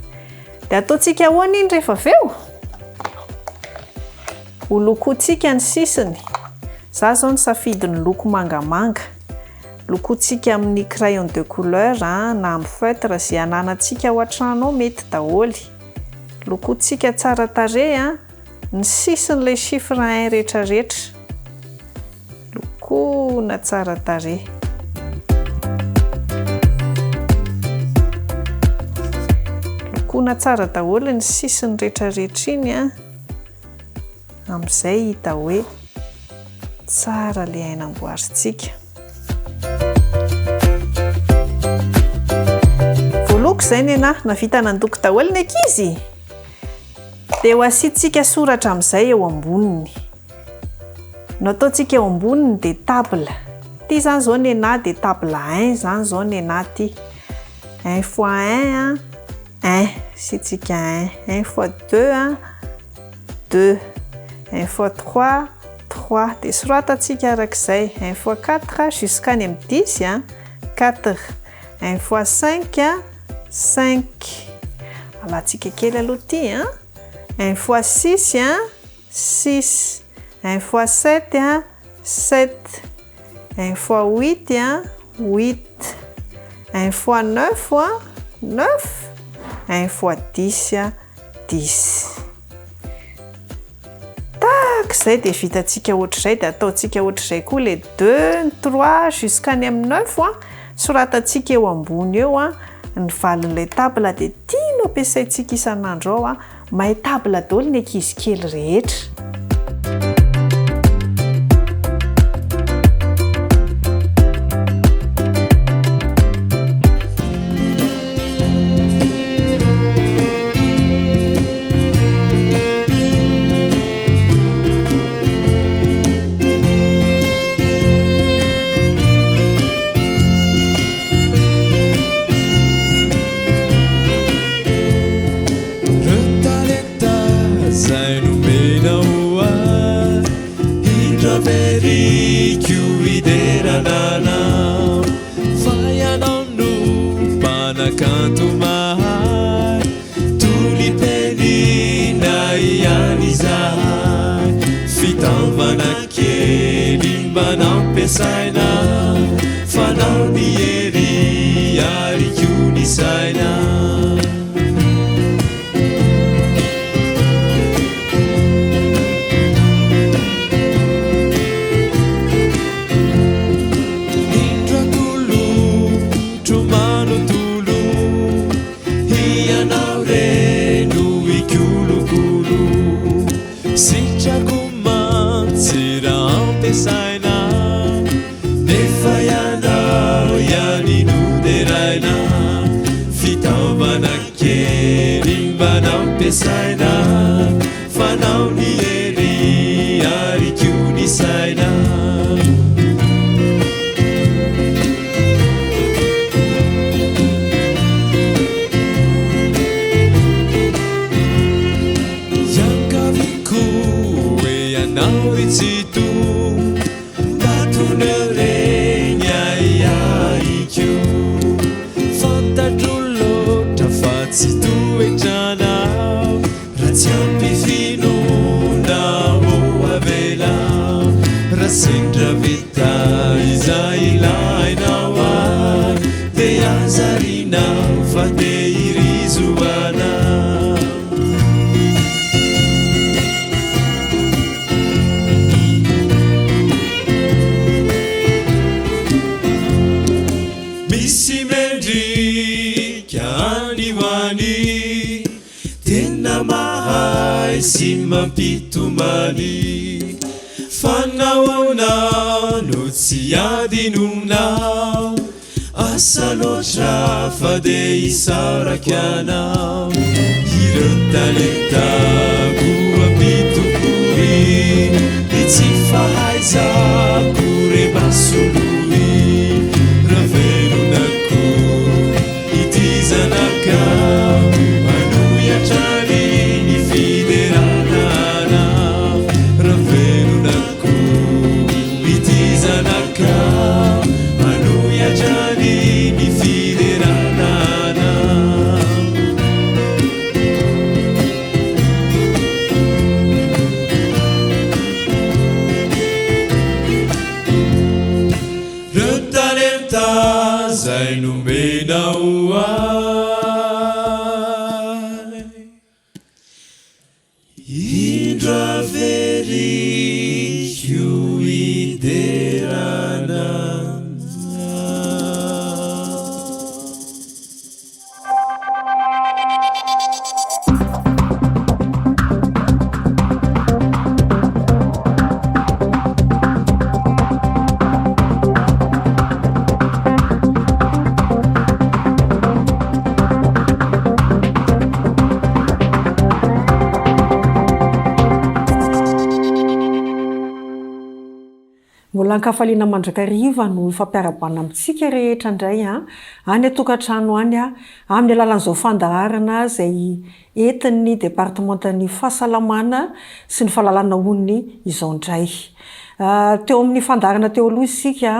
Dia ataontsika ahoana iny rehefa aveo? Ho lokoantsika ny sisiny. Za zao nisafidy ny loko mangamanga. Lokoantsika amin'ny crayon de couleur na amin'ny feutre izay ananantsika ao an-trano ao mety daholo. Lokoantsika tsara tarehy ny sisin'ilay chiffre 1 rehetrarehetra. Lokona tsara tarehy. Lokona tsara daholo ny sisiny rehetrarehetra iny amin'izay hita hoe tsara le aina amboarintsika. Voaloko izay ny anahy navita nandoko daholo ny ankizy. Dia ho asiantsika soratra amin'izay eo amboniny. No ataontsika eo amboniny dia table. Ty zany zao ny anahy dia table 1 zany zao ny anahy ty. 1 fois 1 1. Asiantsika 1. 1 fois 2 2. 1 fois 3 3. Dia soratantsika arak'izay. 1 fois 4 jusqu'à ny amin'ny 10 4. 1 fois 5 5. Alantsika kely aloha ty 1 fois 6 6. 1 fois 7 7. 1 fois 8 8. 1 fois 9 9. 1 fois 10 10. Izay dia vitantsika ohatr'izay dia ataontsika ohatr'izay koa le 2 3 jusqu'à ny amin'ny 9 soratantsika eo ambony eo ny valin'ilay table dia tiano ampiasaintsika isan'andro ao mahay table daholo ny ankizy kely rehetra. Canto mai tulipeni na ianizai fitaovana kely mba nampiasaina fanao ny hery ary koa ny saina. Saina nefa ianao ihany noderaina fitaovana kely mba nampiasaina fanao ny hery vitsito mbatone regny aiaiko fantatro loatra fa tsy toetranao raha tsy ampifinona ho avela raha sendra vita iza ilainao ay dia azarinao fa dia irizoana misy mendrika anivany tena mahay sy mampitomany fanaonao no tsy adinonao asa loatra fa dia isaraka anao ireo talentako ampitokory ny tsy fahaizako re masoloy ravelonako ity zanakao manohiatrany ny fideranana ravelonako ity zanakao manohiatrany ny fideranana reo talenta zay nomenao ay indra veriko iderana mbola ankafaliana mandrakariva no fampiarabana amintsika rehetra indray any atokantrano any amin'ny alalan'izao fandaharana izay entin'ny departementan'ny fahasalamana sy ny fahalalana oniny izao indray teo amin'ny fandaharana teo aloha isika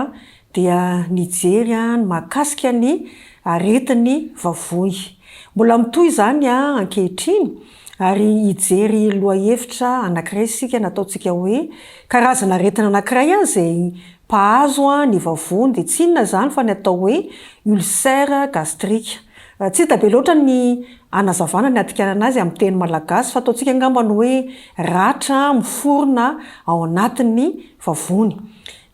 dia nijery ny mahakasika ny aretin'ny vavony mbola mitoy izany ankehitriny ary ijery lohahevitra anankiray isika nataontsika hoe karazana aretina anankiray izay pahazo ny vavony dia tsy inona izany fa ny atao hoe ulcère gastrique tsy hita be loatra ny anazavana ny adikanana azy amin'ny teny malagasy fa ataontsika angambany hoe ratra miforona ao anatin'ny vavony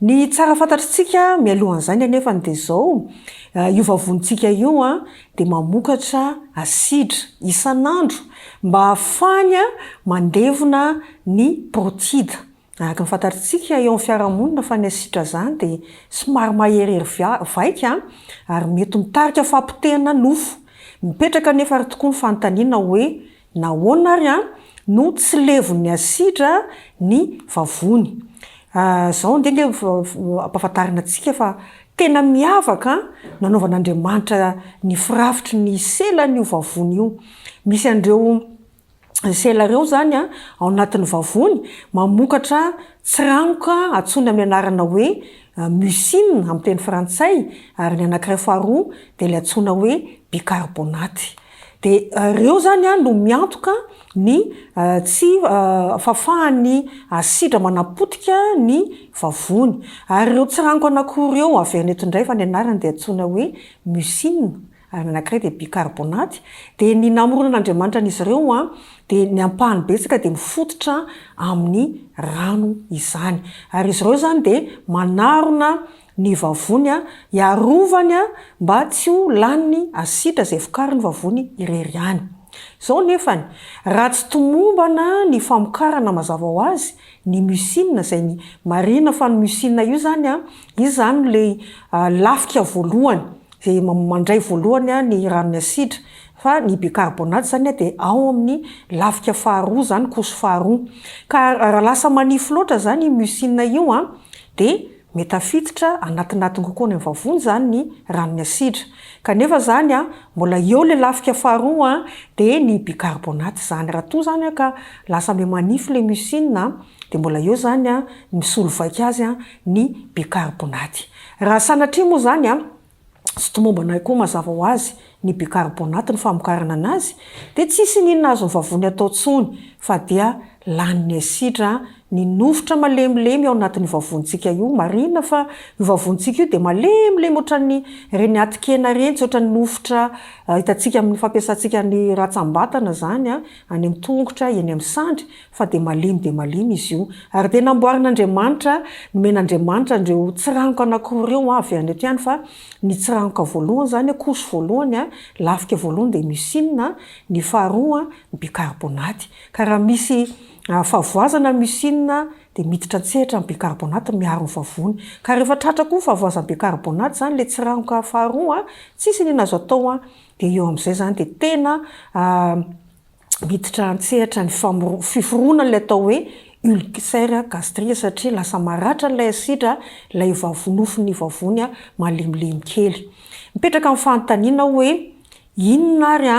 ny tsara fantatritsika mialohan'izany anefa dia izao io vavonitsika io dia mamokatra asidra isan'andro mba ahafany mandevona ny protide araka ny fantatritsika eo amin'ny fiarahamonina fa ny asidra izany dia somary maherihery vaika ary mety mitarika fampitehana nofo mipetraka nefa ary tokoa ny fanontaniana hoe nahoana ary no tsy levon'ny asidra ny vavony zao ndenge ampahafantarina antsika fa tena miavaka nanaovan'Andriamanitra ny firafitry ny selan'io vavony io misy andreo sela reo zany ao anatin'ny vavony mamokatra tsiranoka atsony amin'ny anarana hoe mucine amin'ny teny frantsay ary ny anankiray faharoa dia ilay atsona hoe bicarbonate dia reo zany no miantoka ny tsy fafahan'ny asidra manapotika ny vavony ary reo tsiranoka anankiroa reo avernety indray fa ny anarana dia atsona hoe mucine ary ny anankiray dia bicarbonate dia ny namoronan'Andriamanitra an'izy ireo dia ny ampahany betsaka dia mifototra amin'ny rano izany ary izy ireo zany dia manarona ny vavony iarovany mba tsy ho laniny asidra izay vokariny vavony irery ihany zao nefany raha tsy tomombana ny famokarana mazava ho azy ny mucine izay ny marina fa ny mucine io zany izy zany ilay lafika voalohany izay mandray voalohany ny ranony asidra fa ny bicarbonate zany dia ao amin'ny lafika faharoa zany koso faharoa ka raha lasa manify loatra zany mucine io dia metafiditra anatinatiny kokoa ny vavony zany ny ranony asidra kanefa zany mbola eo le lafika faharoa de ny bicarbonate zany raha to zany ka lasa me manify le mucine de mbola eo zany misolo vaika azy ny bicarbonate raha sanatria moa zany sy tomombana koa mazava ho azy ny bicarbonate ny famokarana anazy de tsisy ninona azo ny vavony atao tsony fa dia laniny asidra ny nofotra malemilemy ao anatin'ny vavontsika io marina fa io vavontsika io de malemilemy ohatran'ny reny atikena reny tsy ohatran'ny nofotra hitantsika amin'ny fampiasantsika ny ratsambatana zany any amin'ny tongotra eny amin'ny sandry fa de malemy izy io ary tena amboarin'Andriamanitra nomen'Andriamanitra andreo tsiranoko anankiroa ireo avy any eto ihany fa ny tsirangoka voalohany zany koso voalohany lafika voalohany de mucine ny faharoa ny bicarbonate ka raha misy favoazana mucine de miditra antsehatra ny bicarbonate miaro ny vavony ka rehefa tratra koa favoazana bicarbonate zany le tsirangoka faharoa tsisy nina azo atao de eo am'izay zany de tena miditra antsehatra ny fiforoana le atao hoe ulcère gastrique satria lasa maratra lay asidra lay vavonofiny vavony malemilemy kely mipetraka amin'ny fanontaniana hoe inona ary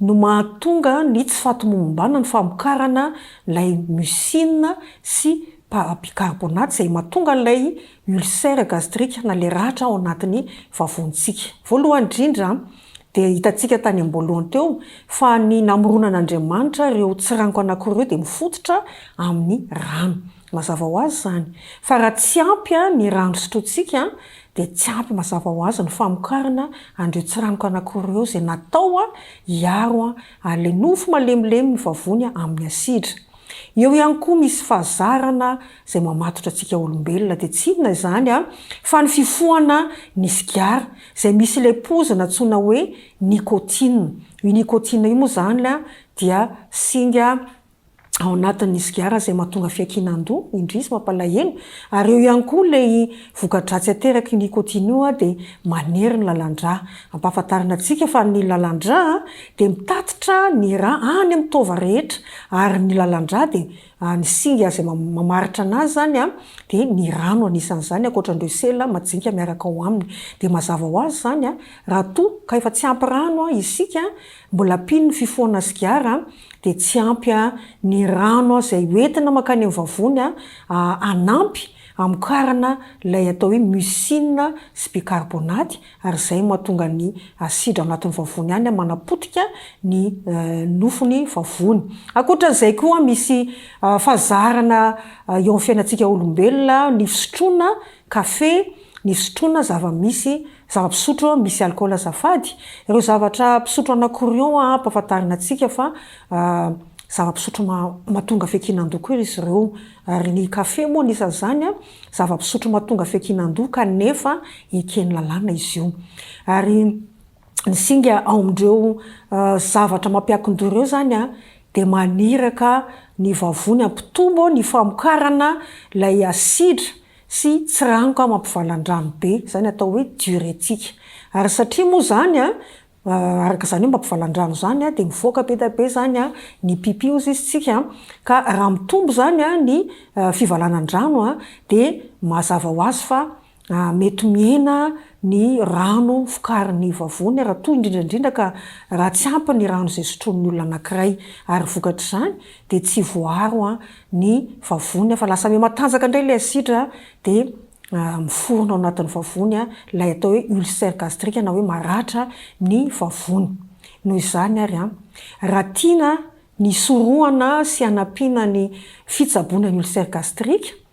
no mahatonga ny tsy fatomombombana ny famokarana lay mucine sy bicarbonate zay mahatonga lay ulcère gastrique na le ratra ao anatin'ny vavontsika voalohany indrindra de hitantsika tany amboalohany teo fa ny namoronan'Andriamanitra reo tsirango anankiroa de mifototra amin'ny rano mazava ho azy zany fa raha tsy ampy ny rano sotrotsika de tsy ampy mazava ho azy ny famokarana andreo tsirango anankiroa zay natao hiaro le nofo malemilemy ny vavony amin'ny asidra eo ihany koa misy fahazarana zay mamatotra antsika olombelona de tsy inona zany fa ny fifohana ny sigara zay misy le pozina antsoina hoe nicotine io nicotine io moa zany dia singa ao anatin'ny sigara zay mahatonga fiakinan-doha indrisy mampalahelo ary eo ihany koa le voka-dratsy ateraky nicotine io de manery ny lalandrà ampahafantarina antsika fa ny lalandrà de mitatitra ny raha any amin'ny tova rehetra ary ny lalandrà de ny singa zay mamaritra anazy zany de ny rano anisan'izany ankoatran'ireo sela majinika miaraka ao aminy de mazava ho azy zany raha to ka efa tsy ampy rano isika mbola pino ny fifohana sigara de tsy ampy ny rano zay hoentina makany amin'ny vavony anampy amokarana lay atao hoe mucine sy bicarbonate ary zay mahatonga ny asidra anatin'ny vavony any manapotika ny nofony vavony ankoatran'izay koa misy fahazarana eo amin'ny fiainantsika olombelona ny fisotroana kafe ny fisotroana zava-pisotro misy alcool azafady ireo zavatra pisotro anankiroa ampahafantarina antsika fa zava-pisotro mahatonga fiakinan-doha koa izy ireo ary ny kafe moa anisan'izany zava-pisotro mahatonga fiakinan-doha kanefa ekeny lalàna izy io ary ny singa ao amindreo zavatra mampiakin-doha ireo zany de maniraka ny vavony ampitombo ny famokarana lay asidra sy tsirangoka mampivalan-drano be zany atao hoe diurétique ary satria moa zany araka zany hoe mampivalan-drano zany de mivoaka be da be zany ny pipi ozy izy tsika ka raha mitombo zany ny fivalanan-drano de mazava ho azy fa mety miena ny rano fokarin'ny vavony raha toy indrindrandrindra ka raha tsy ampy ny rano zay sotroin'ny olona anankiray ary vokatra zany de tsy voaro ny vavony fa lasa me matanjaka indray le asidra de miforona ao anatin'ny vavony lay atao hoe ulcère gastrique na hoe maratra ny vavony noho izany ary raha tiana ny sorohana sy anampiana ny fitsaboana ny ulcère gastrique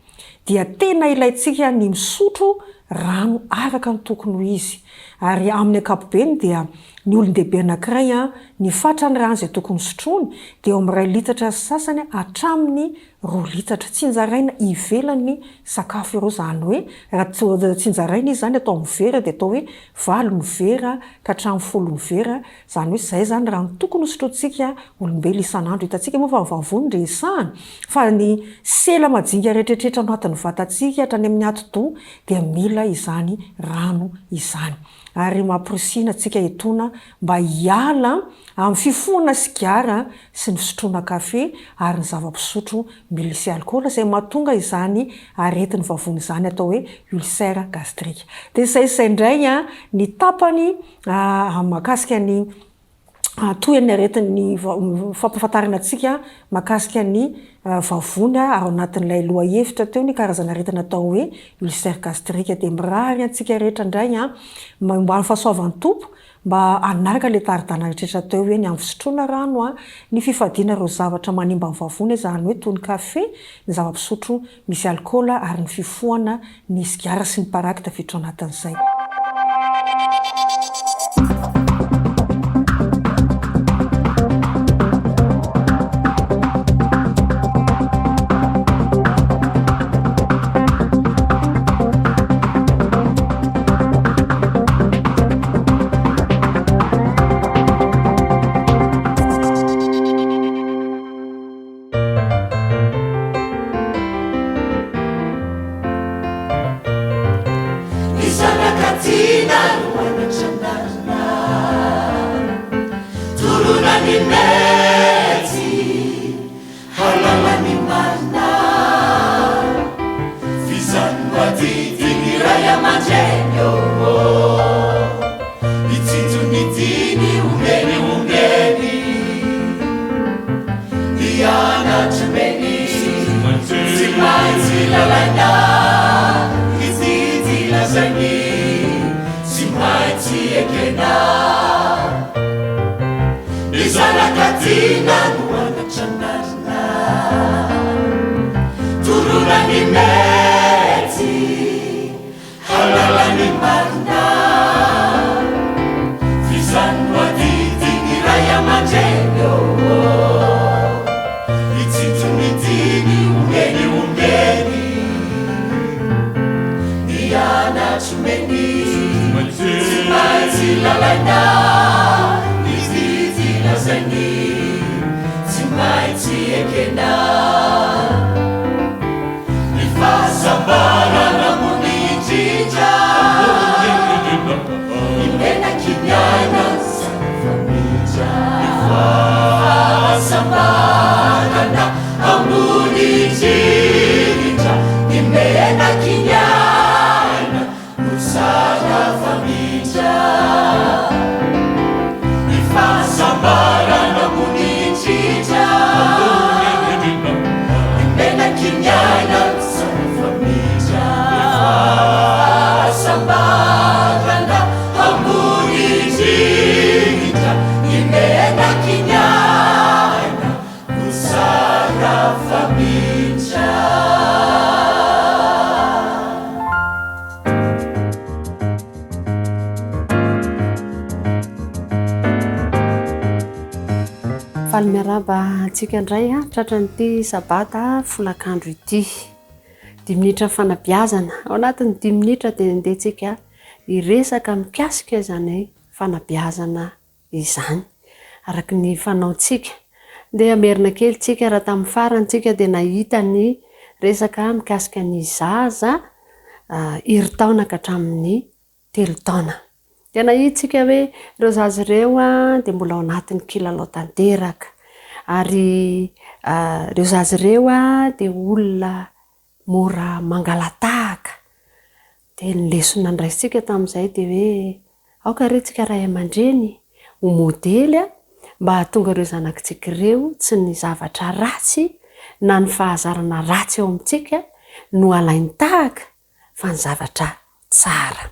dia tena ilaitsika ny misotro rano araka ny tokony ho izy ary amin'ny ankapobeny dia ny olon-dehibe anankiray ny fatrany rano zay tokony sotrony de eo amin'ny 2 litatra sasany hatraminy 2 litatra tsy njaraina ivelany sakafo ireo zany hoe raha tsy njaraina izy zany atao amin'ny vera de atao hoe 8 vera ka hatramin'ny 10 vera zany hoe zay zany rano tokony sotrotsika olombelo isan'andro hitantsika moa fa vavony resahany fa ny sela majinga rehetrarehetra anatin'ny vatantsika hatrany amin'ny ati-doha de mila izany rano izany ary mampirisina atsika etona mba hiala amin'ny fifoana sigara sy ny fisotroana kafe ary ny zava-pisotro milisy alcool izay mahatonga izany aretin'ny vavony izany atao hoe ulcère gastrique. Dia izay indray ny tapany mahakasika ny toy ny aretin'ny fampahafantarana antsika mahakasika ny vavony ao anatin'ilay loha hevitra teo ny karazana aretina atao hoe ulcère gastrique. Dia mirary antsika rehetra indray mba ny fahasoavan'ny tompo mba anaraka le taridana rehetra teo hoe ny amin'ny fisotroana rano ny fifadiana ireo zavatra manimba ny vavony izany hoe toy ny kafe, ny zava-pisotro misy alcool ary ny fifohana ny sigara sy ny parakita fiditra anatin'izay. Faly miaraba antsika indray tratran'ity sabata folakandro ity 10 minitra fanabeazana ao anatin'ny 10 minitra dia ndehantsika hiresaka mikasika izany fanabeazana izany araka ny fanaontsika dia amerina kely tsika raha tamin'ny farantsika dia nahita ny resaka mikasika ny zaza heritaona ka hatramin'ny 3 taona. Dia nahitsika hoe ireo zaza ireo dia mbola ao anatin'ny kilalao tanteraka ary ireo zaza ireo dia olona mora mangalatahaka. Dia ny lesona ndraisitsika tamin'izay dia hoe aoka retsika ray aman-dreny ho modely mba hahatonga ireo zanakitsika ireo tsy ny zavatra ratsy na ny fahazarana ratsy ao amintsika no alainy tahaka fa ny zavatra tsara.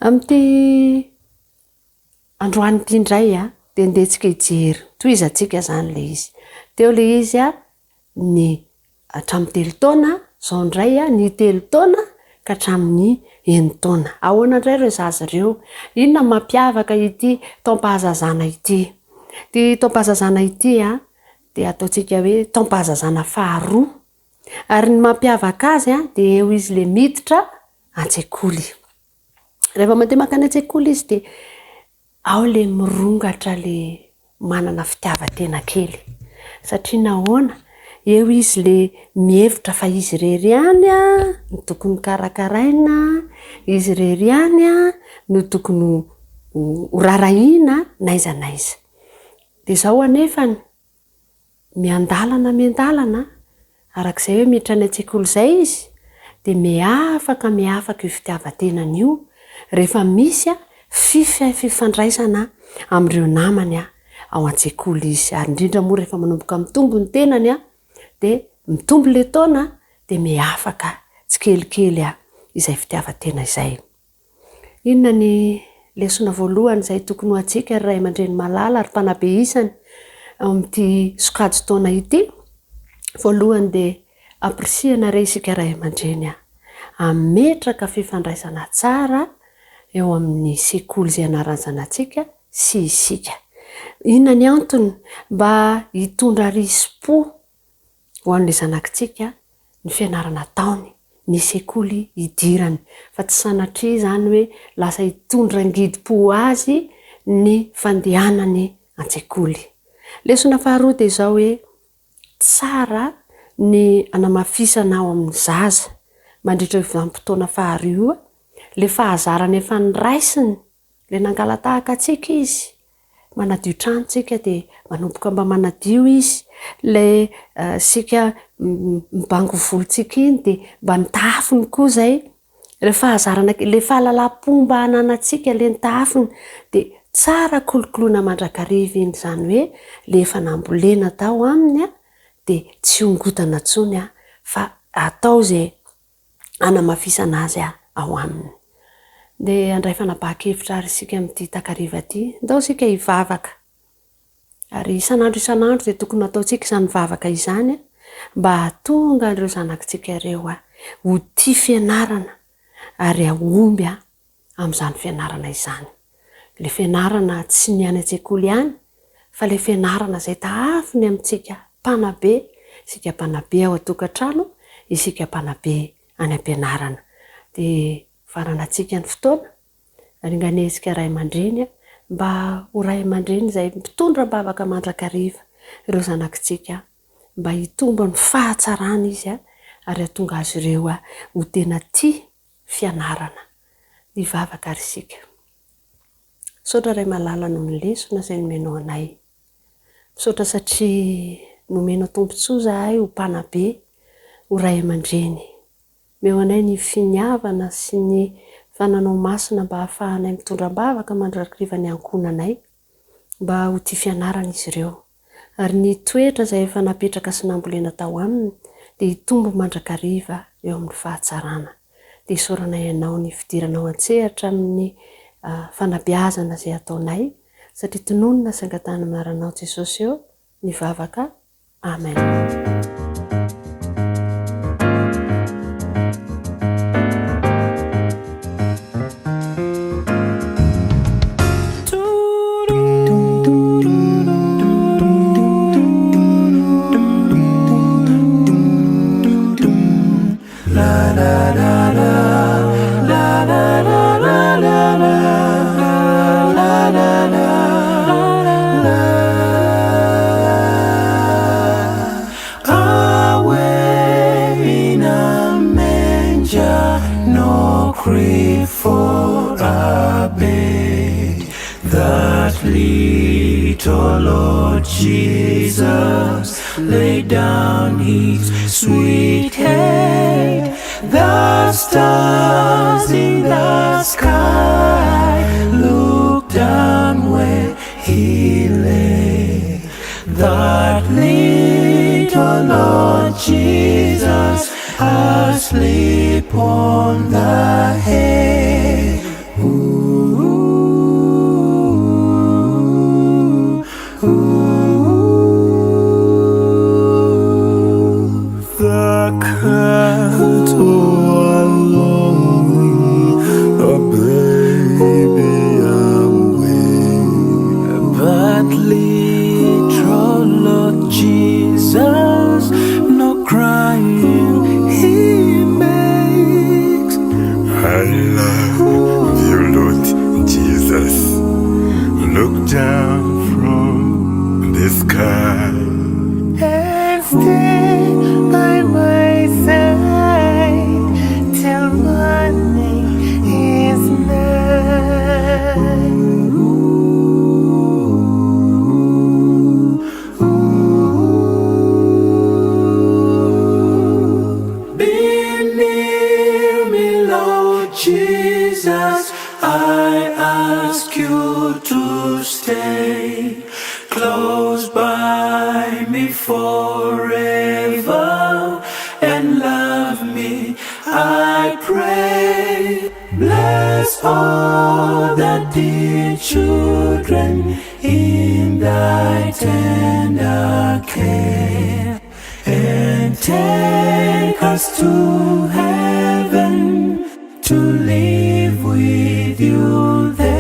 Amin'ity androany ity indray dia ndehantsika hijery toizantsika izany le izy. Teo le izy ny hatramin'ny 3 taona, izao indray ny 3 taona ka hatramin'ny 9 taona. Ahoana indray ireo zaza ireo? Inona mampiavaka ity taom-pahazazana ity? Ty taom-pahazazana ity dia ataontsika hoe taom-pahazazana faharoa. Ary ny mampiavaka azy dia eo izy le miditra an-tsekoly. Rehefa mandeha makany an-tsekoly izy dia ao le mirongatra le manana fitiavan-tena kely. Satria nahoana eo izy le mihevitra fa izy irery ihany no tokony karakaraina, izy rery any a no tokony horarahina naiza naiza. De zao anefany miandalana arak'izay hoe miditra ny an-tsekoly zay izy de miafaka io fitiavan-tenany io rehefa misy a fifandraisana am'ireo namany a ao an-tsekoly izy. Ary indrindra moa rehefa manomboka mitombo ny tenany a de mitombo le taona de miafaka tsy kelikely a izay fitiavan-tena izay. Inona ny lesona voalohany izay tokony ho antsika ray aman-dreny malala ary fanabeisany amin'ity sokajy taona ity? Voalohany de aprisiana re isika ray aman-dreny a ametraka fifandraisana tsara eo amin'ny sekoly izay anaran'ny zanantsika sy isika. Inona ny antony? Mba hitondra risy-po ho an'le zanakitsika ny fianarana taony, ny sekoly idirany, fa tsy sanatria zany hoe lasa hitondra ngidi-po azy ny fandehanany an-tsekoly. Lesona faharoa de zao hoe tsara ny anamafisana ao amin'ny zaza mandritra vanim-potoana faharoa le fahazarany efa niraisiny le nangalatahaka atsika izy manadio tranontsika de manomboka mba manadio izy le sika mibango volontsika iny de mba nitafiny koa zay le fahazarana le fahalalam-pomba ananatsika le nitafiny de tsara kolokoloina mandrakariva iny zany hoe le efa nambolena tao aminy a de tsy ongotana tsony a fa atao zay anamafisana azy ao aminy. De andray fanabahakevitra ary isika amin'ity takariva ty, ndao sika hivavaka ary isan'andro de tokony ataotsika izany mivavaka izany mba hatonga an'ireo zanakitsika ireo ho tia fianarana ary ahomby amin'izany fianarana izany. Le fianarana tsy ny any an-tsekoly ihany fa le fianarana izay taafiny amintsika mpanabe, isika mpanabe ao an-tokantrano, isika mpanabe any am-pianarana. De faranantsika ny fotoana ringanetsika ray aman-dreny mba ho ray aman-dreny izay mitondra mbavaka mandrakariva ireo zanakitsika mba hitombo ny fahatsarana izy ary hatonga azy ireo ho tena tia fianarana. Hivavaka ary isika. Misaotra ray malala noho ny lesona izay nomenao anay. Misaotra satria nomenao tombontsoa zahay ho mpanabe, ho ray aman-dreny. Meo anay ny finiavana sy ny fananao masina mba hahafahanay mitondra-bavaka mandrakariva ny ankonanay mba ho tia fianarana izy ireo. Ary ny toetra izay efa napetraka sy nambolena tao aminy de hitombo mandrakariva eo amin'ny fahatsarana. De isaoranay ianao ny fidiranao an-tsehatra amin'ny fanabeazana izay ataonay satria tononona sy angatahana anaranao Jesosy eo ny vavaka. Amen. Little Lord Jesus laid down his sweet head. The stars in the sky looked down where he lay. That little Lord Jesus asleep on the hay. The clouds are long, the Jesus, I ask you to stay close by me forever and love me, I pray. Bless all the dear children in thy tender care, and take us to heaven to live with you there.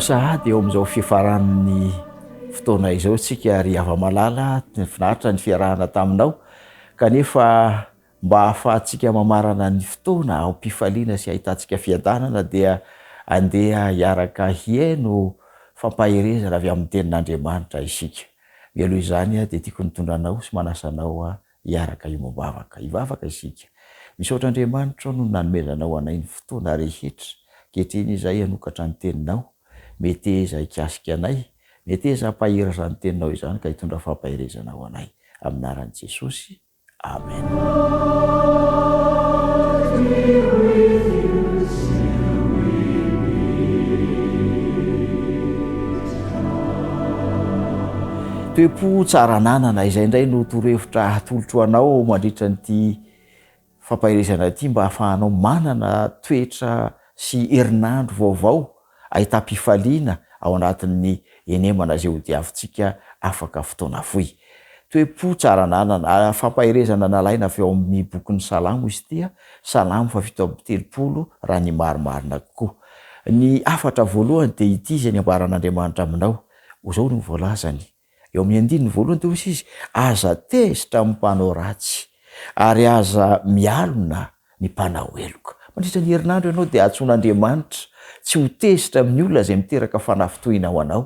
sahady eo amin'izao fifaran'ny fotoana izao tsika ry ava-malala finaritra ny fiarahana taminao kanefa mba ahafahantsika mamarana ny fotoana ao mpifaliana sy ahitantsika fiadanana dia andeha hiaraka hieno fampaherezana avy amin'ny tenin'Andriamanitra isika. Mialoha izany dia tiako nitondranao sy manasanao hiaraka imombavaka ivavaka isika. Misaotra Andriamanitra no nanomezanao anay ny fotoana rehetra kehitriny izay hanokatra ny teninao. Mety eza hikasika anay, mety eza hampahereza ny teninao izany ka hitondra fampaherezana ho anay. Amin'ny anaran'i Jesosy. Amen. toepo tsara nanana izay indray no torohevitra atolotro anao mandritra nyity fampahirizana ity mba hahafahanao manana toetra sy herinandro vaovao ahita-pifaliana ao anatin'ny enemana zay ho diavintsika afaka fotoana voy. Toepo tsara nanana fampahirezana nalaina avy ao amin'ny bokin'ny Salamo izy ity, Salamo 130 raha ny marimarina kokoa. Ny afatra voalohany dia ity izay ny ambaran'Andriamanitra aminao. Zao no voalazany. Eo amin'ny andininy voalohany dia hoy izy aza tezitra amin'ny mpanao ratsy ary aza mialona ny mpanao heloka. Mandritra ny herinandro ianao dia atsoin'Andriamanitra tsy ho tezitra amin'ny olona izay miteraka fanafitohina ho anao,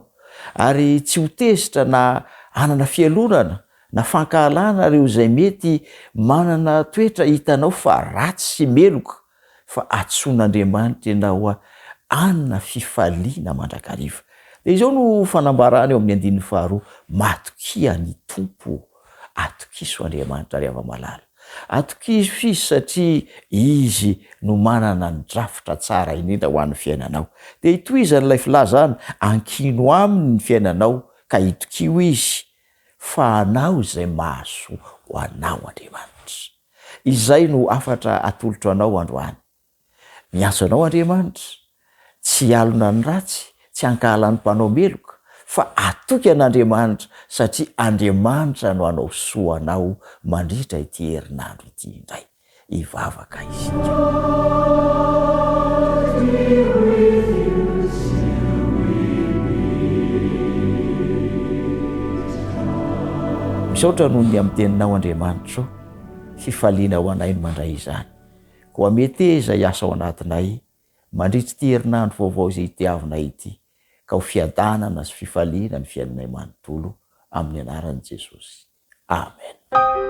ary tsy ho tezitra na hanana fialonana na fankahalana reo izay mety manana toetra hitanao fa ratsy sy meloka, fa atsoin'Andriamanitra ianao anina fifaliana mandrakariva. Dia izao no fanambarana eo amin'ny andininy faharoa, matokia ny tompo, atokiso Andriamanitra ry ava-malala. Atokiso izy satria izy no manana ny drafitra tsara indrindra ho an'ny fiainanao. Dia itoizan'ilay filazana, ankino aminy ny fiainanao ka itokio izy fa anao izay mahasoa ho anao Andriamanitra. Izay no afatra atolotro anao androany. Miantso anao Andriamanitra, tsy alona ny ratsy, tsy hankahalan'ny mpanao meloka, fa atoky an'Andriamanitra satria Andriamanitra no anao soa anao mandritra ity herinandro ity indray. Ivavaka isika. Misaotra noho ny amin'ny teninao Andriamanitra, fifaliana ho anay no mandray izany. Koa meteza hiasa ao anatinay mandritra ity herinandro vaovao izay itiavinay ity, ka ho fiadanana sy fifaliana ny fiainanay manontolo amin'ny anaran'i Jesosy. Amen.